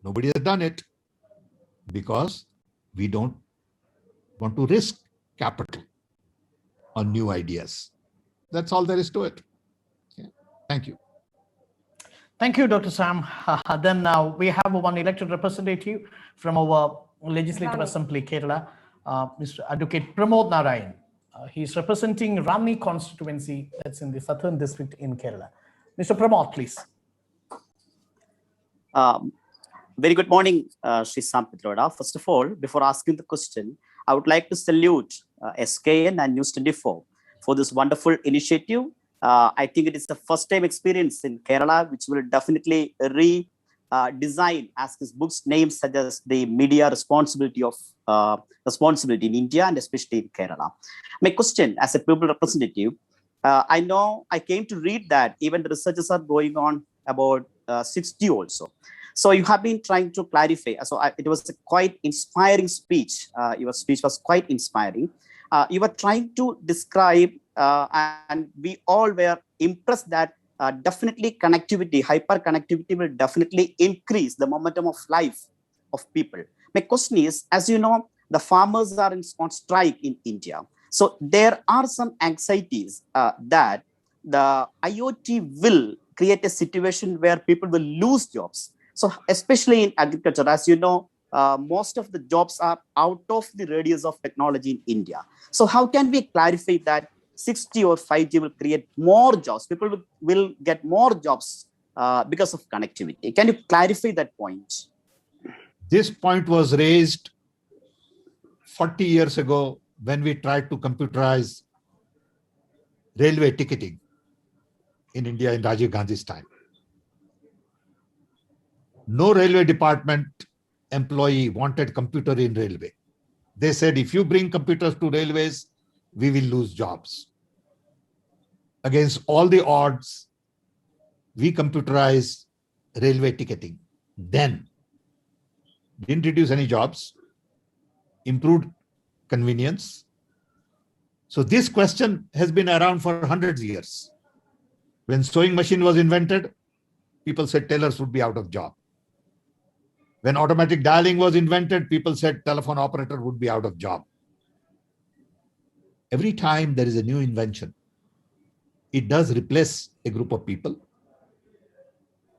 Nobody has done it because we don't want to risk capital on new ideas. That's all there is to it. Okay. Thank you. Thank you, Dr. Sam. Then we have one elected representative from our Legislative Assembly, Kerala, Mr. Advocate Pramod Narayan. He's representing Rani constituency, that's in the Southern District in Kerala. Mr. Pramod, please. Very good morning, Sri Sam Pitroda. First of all, before asking the question, I would like to salute SKN and News 24 for this wonderful initiative. I think it is the first time experience in Kerala, which will definitely redesign, as his book's name suggests, the media responsibility in India and especially in Kerala. My question as a people representative, I know I came to read that even the researches are going on about 6G also. So you have been trying to clarify. So it was a quite inspiring speech. Your speech was quite inspiring. You were trying to describe, and we all were impressed that definitely connectivity, hyper connectivity will definitely increase the momentum of life of people. My question is, as you know, the farmers are on strike in India. So there are some anxieties that the IoT will create a situation where people will lose jobs. So especially in agriculture, as you know, most of the jobs are out of the radius of technology in India. So how can we clarify that 6G or 5G will create more jobs? People will get more jobs because of connectivity. Can you clarify that point? This point was raised 40 years ago when we tried to computerize railway ticketing in India in Rajiv Gandhi's time. No railway department employee wanted computer in railway. They said, if you bring computers to railways, we will lose jobs. against all the odds, we computerized railway ticketing. Then, didn't reduce any jobs, improved convenience. So this question has been around for hundreds of years. When sewing machine was invented, people said tailors would be out of job. When automatic dialing was invented, people said telephone operator would be out of job. Every time there is a new invention, it does replace a group of people,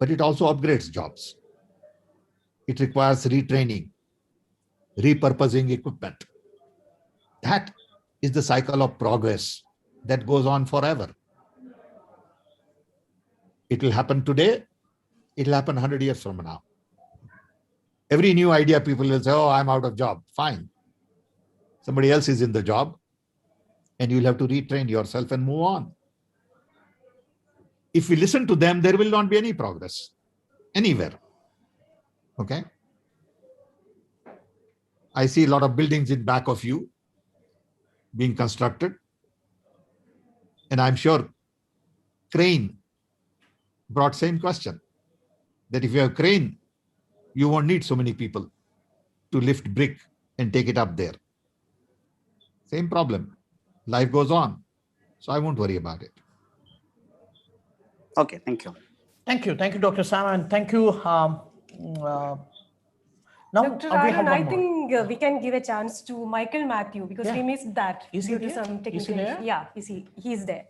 but it also upgrades jobs. It requires retraining, repurposing equipment. That is the cycle of progress that goes on forever. It will happen today. It will happen 100 years from now. Every new idea, people will say, oh, I'm out of job. Fine. Somebody else is in the job and you'll have to retrain yourself and move on. If we listen to them, there will not be any progress anywhere. Okay. I see a lot of buildings in back of you being constructed. And I'm sure crane brought same question, that if you have crane, you won't need so many people to lift brick and take it up there. Same problem. Life goes on. So I won't worry about it. Okay, thank you. Thank you. Thank you, Dr. Sam, and thank you. Now, Dr. we have Arun, I one more. think we can give a chance to Michael Matthew because we missed that Is he due to there? some Is he technical there? issue. Yeah, he's there.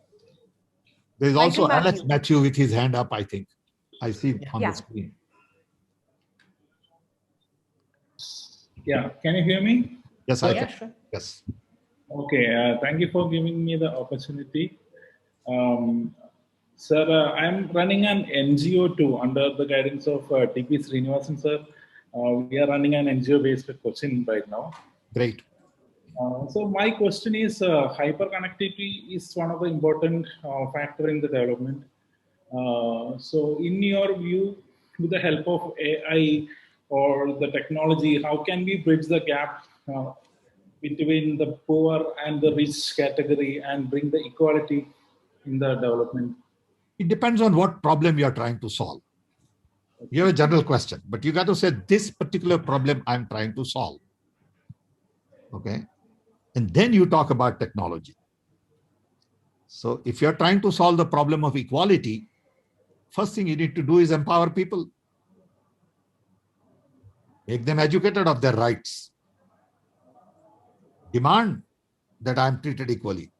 There's Michael also Alex Matthew. Matthew with his hand up, I think. I see on Yeah. the screen. Yeah, can you hear me? Yes, I can. Sure. Yes. Okay, thank you for giving me the opportunity. Sir, I'm running an NGO too under the guidance of TP Srinivasan sir. We are running an NGO based at Cochin right now. Great. So my question is, hyperconnectivity is one of the important factor in the development. So in your view, with the help of AI or the technology, how can we bridge the gap between the poor and the rich category and bring the equality in the development? It depends on what problem you're trying to solve. You have a general question, but you got to say this particular problem I'm trying to solve. Okay. And then you talk about technology. So if you're trying to solve the problem of equality, first thing you need to do is empower people. Make them educated of their rights. Demand that I'm treated equally.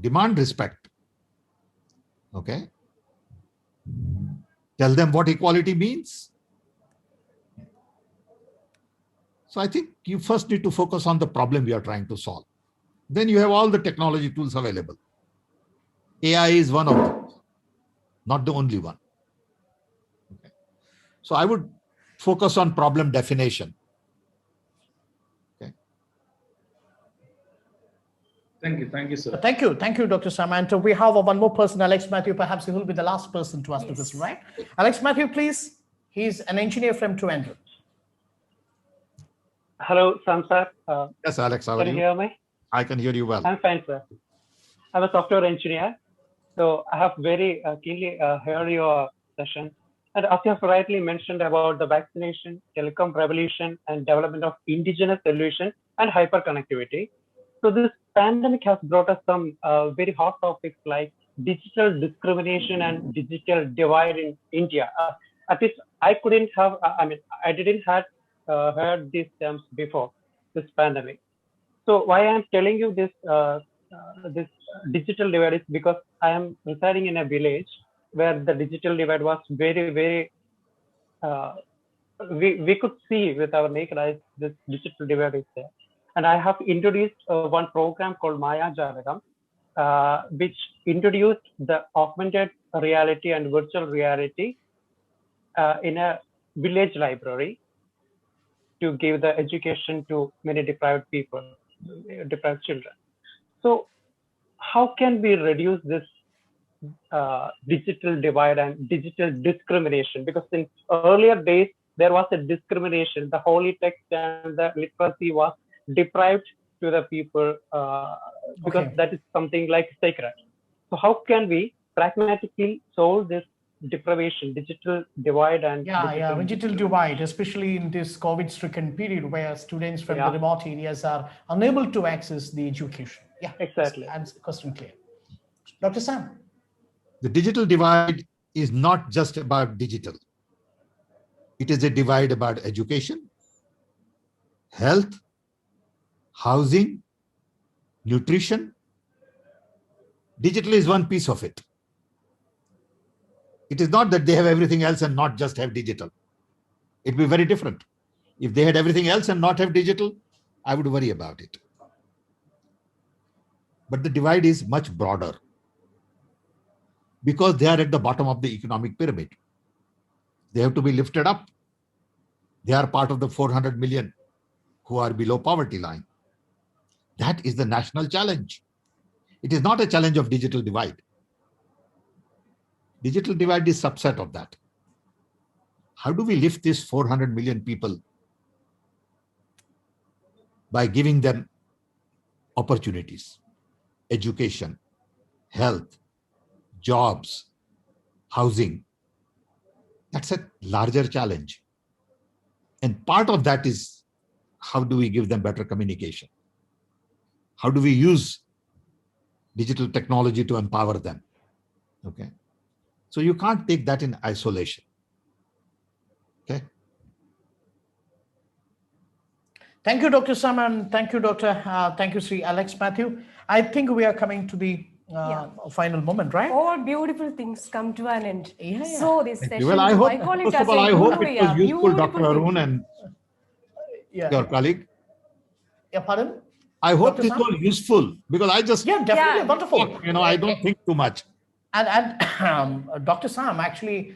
Demand respect. Okay. Tell them what equality means. So I think you first need to focus on the problem you are trying to solve. Then you have all the technology tools available. AI is one of them, not the only one. Okay. So I would focus on problem definition. Okay. Thank you, sir. Thank you, Dr. Samantha. We have one more person, Alex Matthew. Perhaps he will be the last person to ask the question, right? Alex Matthew, please. He's an engineer from Trivandrum. Hello, Sam sir. Yes, Alex, how are Can you? you hear me? I can hear you well. I'm fine, sir. I'm a software engineer. So I have very keenly heard your session. And as you have rightly mentioned about the vaccination, telecom revolution, and development of indigenous solutions and hyperconnectivity. So this pandemic has brought us some very hot topics like digital discrimination and digital divide in India. At least I couldn't have, I didn't have heard these terms before this pandemic. So why I'm telling you this, this digital divide is because I am residing in a village where the digital divide was very, very, we could see with our naked eyes, this digital divide is there. And I have introduced one program called Maya Jalagam, which introduced the augmented reality and virtual reality in a village library to give the education to many deprived people, deprived children. So how can we reduce this digital divide and digital discrimination? Because in earlier days, there was a discrimination. The holy text and the literacy was deprived to the people because that is something like sacred. So So how can we pragmatically solve this deprivation, digital divide and digital divide, especially in this COVID-stricken period where students from the remote areas are unable to access the education. Yeah, exactly. Question clear. Dr. Sam. The digital divide is not just about digital. It is a divide about education, health, housing, nutrition. Digital is one piece of it. It is not that they have everything else and not just have digital. It'd be very different. If they had everything else and not have digital, I would worry about it. But the divide is much broader because they are at the bottom of the economic pyramid. They have to be lifted up. They are part of the 400 million who are below poverty line. That is the national challenge. It is not a challenge of digital divide. Digital divide is a subset of that. How do we lift these 400 million people? By giving them opportunities, education, health, jobs, housing. That's a larger challenge. And part of that is how do we give them better communication? How do we use digital technology to empower them? Okay. So you can't take that in isolation. Okay. Thank you, Dr. Saman. Thank you, thank you, Sri Alex Matthew. I think we are coming to the final moment, right? All beautiful things come to an end. So this session, well, I hope, I call it first as of all, I a hope it was useful, Dr. beautiful Arun and your colleague. Yeah, pardon? I hope Dr. this Sam? was useful because I just, definitely wonderful. I don't think too much. And Dr. Sam, actually,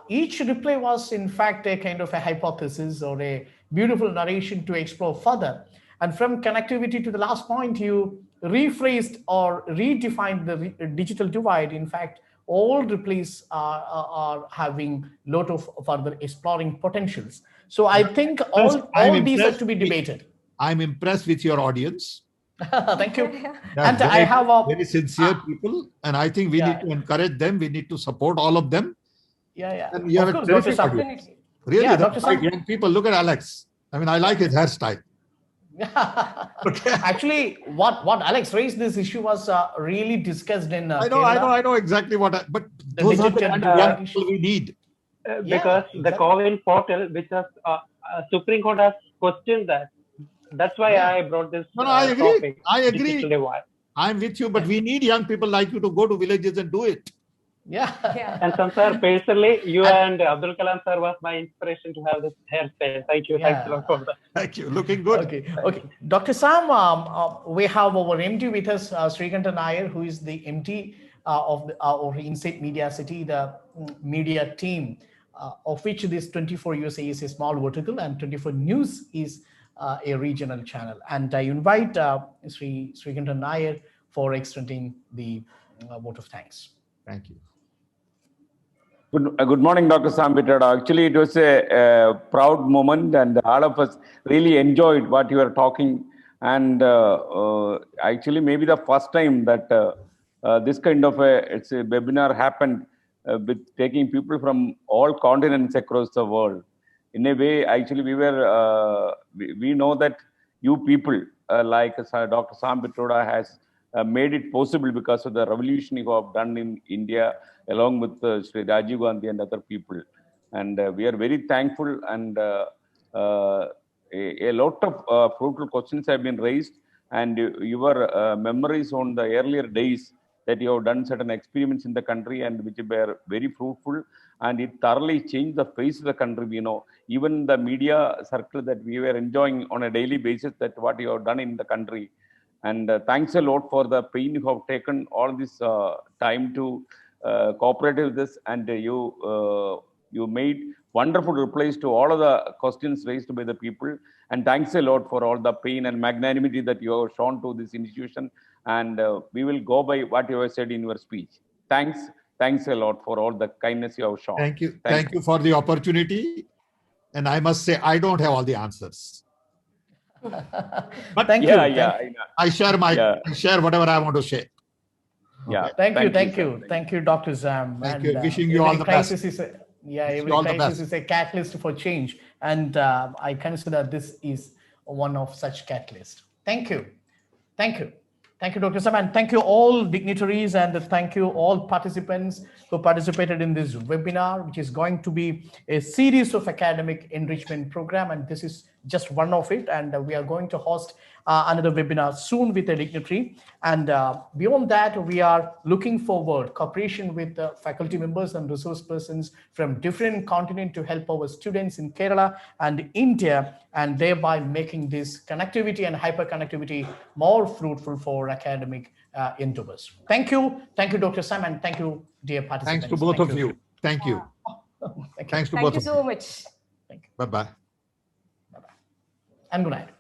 each replay was in fact a kind of a hypothesis or a beautiful narration to explore further. And from connectivity to the last point, you rephrased or redefined the digital divide. In fact, all replays are having a lot of further exploring potentials. So I think all these are to be debated. I'm impressed with your audience. Thank you. And I have very sincere people, and I think we need to encourage them. We need to support all of them. And you have a terrific audience. Really, young people. Look at Alex. I mean, I like his hairstyle. Actually, what Alex raised this issue was really discussed in. I know exactly what. But those are the kind of young people we need. Because the CoWIN portal, which has Supreme Court has questioned that. That's why I brought this. No, I agree. Topic, I agree. I'm with you, but we need young people like you to go to villages and do it. And Sansar, personally, you and Abdul Kalam sir was my inspiration to have this hairstyle. Thank you. Thanks a lot for that. Thank you. Looking good. Okay. Dr. Sam, we have our MD with us, Srikantan Nair, who is the MD of our Insight Media City, the media team, of which this 24 USA is a small vertical and 24 News is a regional channel. And I invite Srikantan Nair for extending the vote of thanks. Thank you. Good morning, Dr. Sam Pitroda. Actually, it was a proud moment, and all of us really enjoyed what you were talking. And actually, maybe the first time that this kind of a webinar happened with taking people from all continents across the world. In a way, actually, we know that you people like Dr. Sam Pitroda has made it possible because of the revolution you have done in India, along with Sri Rajiv Gandhi and other people. And we are very thankful, and a lot of fruitful questions have been raised, and your memories on the earlier days that you have done certain experiments in the country and which were very fruitful, and it thoroughly changed the face of the country. You know, even the media circle that we were enjoying on a daily basis, that what you have done in the country. And thanks a lot for the pain you have taken all this time to cooperate with this, and you made wonderful replies to all of the questions raised by the people. And thanks a lot for all the pain and magnanimity that you have shown to this institution. And we will go by what you have said in your speech. Thanks a lot for all the kindness you have shown. Thank you. Thank you for the opportunity. And I must say, I don't have all the answers. But thank you. I share I share whatever I want to share. Yeah. Thank you, sir. thank you, Dr. Sam. Thank And, you. Wishing you all the best. Every all the crisis best. is a catalyst for change, and I consider this is one of such catalysts. Thank you, thank you, thank you, Dr. Sam, and thank you all dignitaries, and thank you all participants who participated in this webinar, which is going to be a series of academic enrichment program, and this is just one of it, and we are going to host another webinar soon with a dignitary. And beyond that, we are looking forward cooperation with the faculty members and resource persons from different continents to help our students in Kerala and India, and thereby making this connectivity and hyperconnectivity more fruitful for academic endeavors. Thank you, Dr. Sam, and thank you, dear participants. Thanks to both of you. Thank you. Thanks to both of you. Thank you so much. Bye-bye. And good night.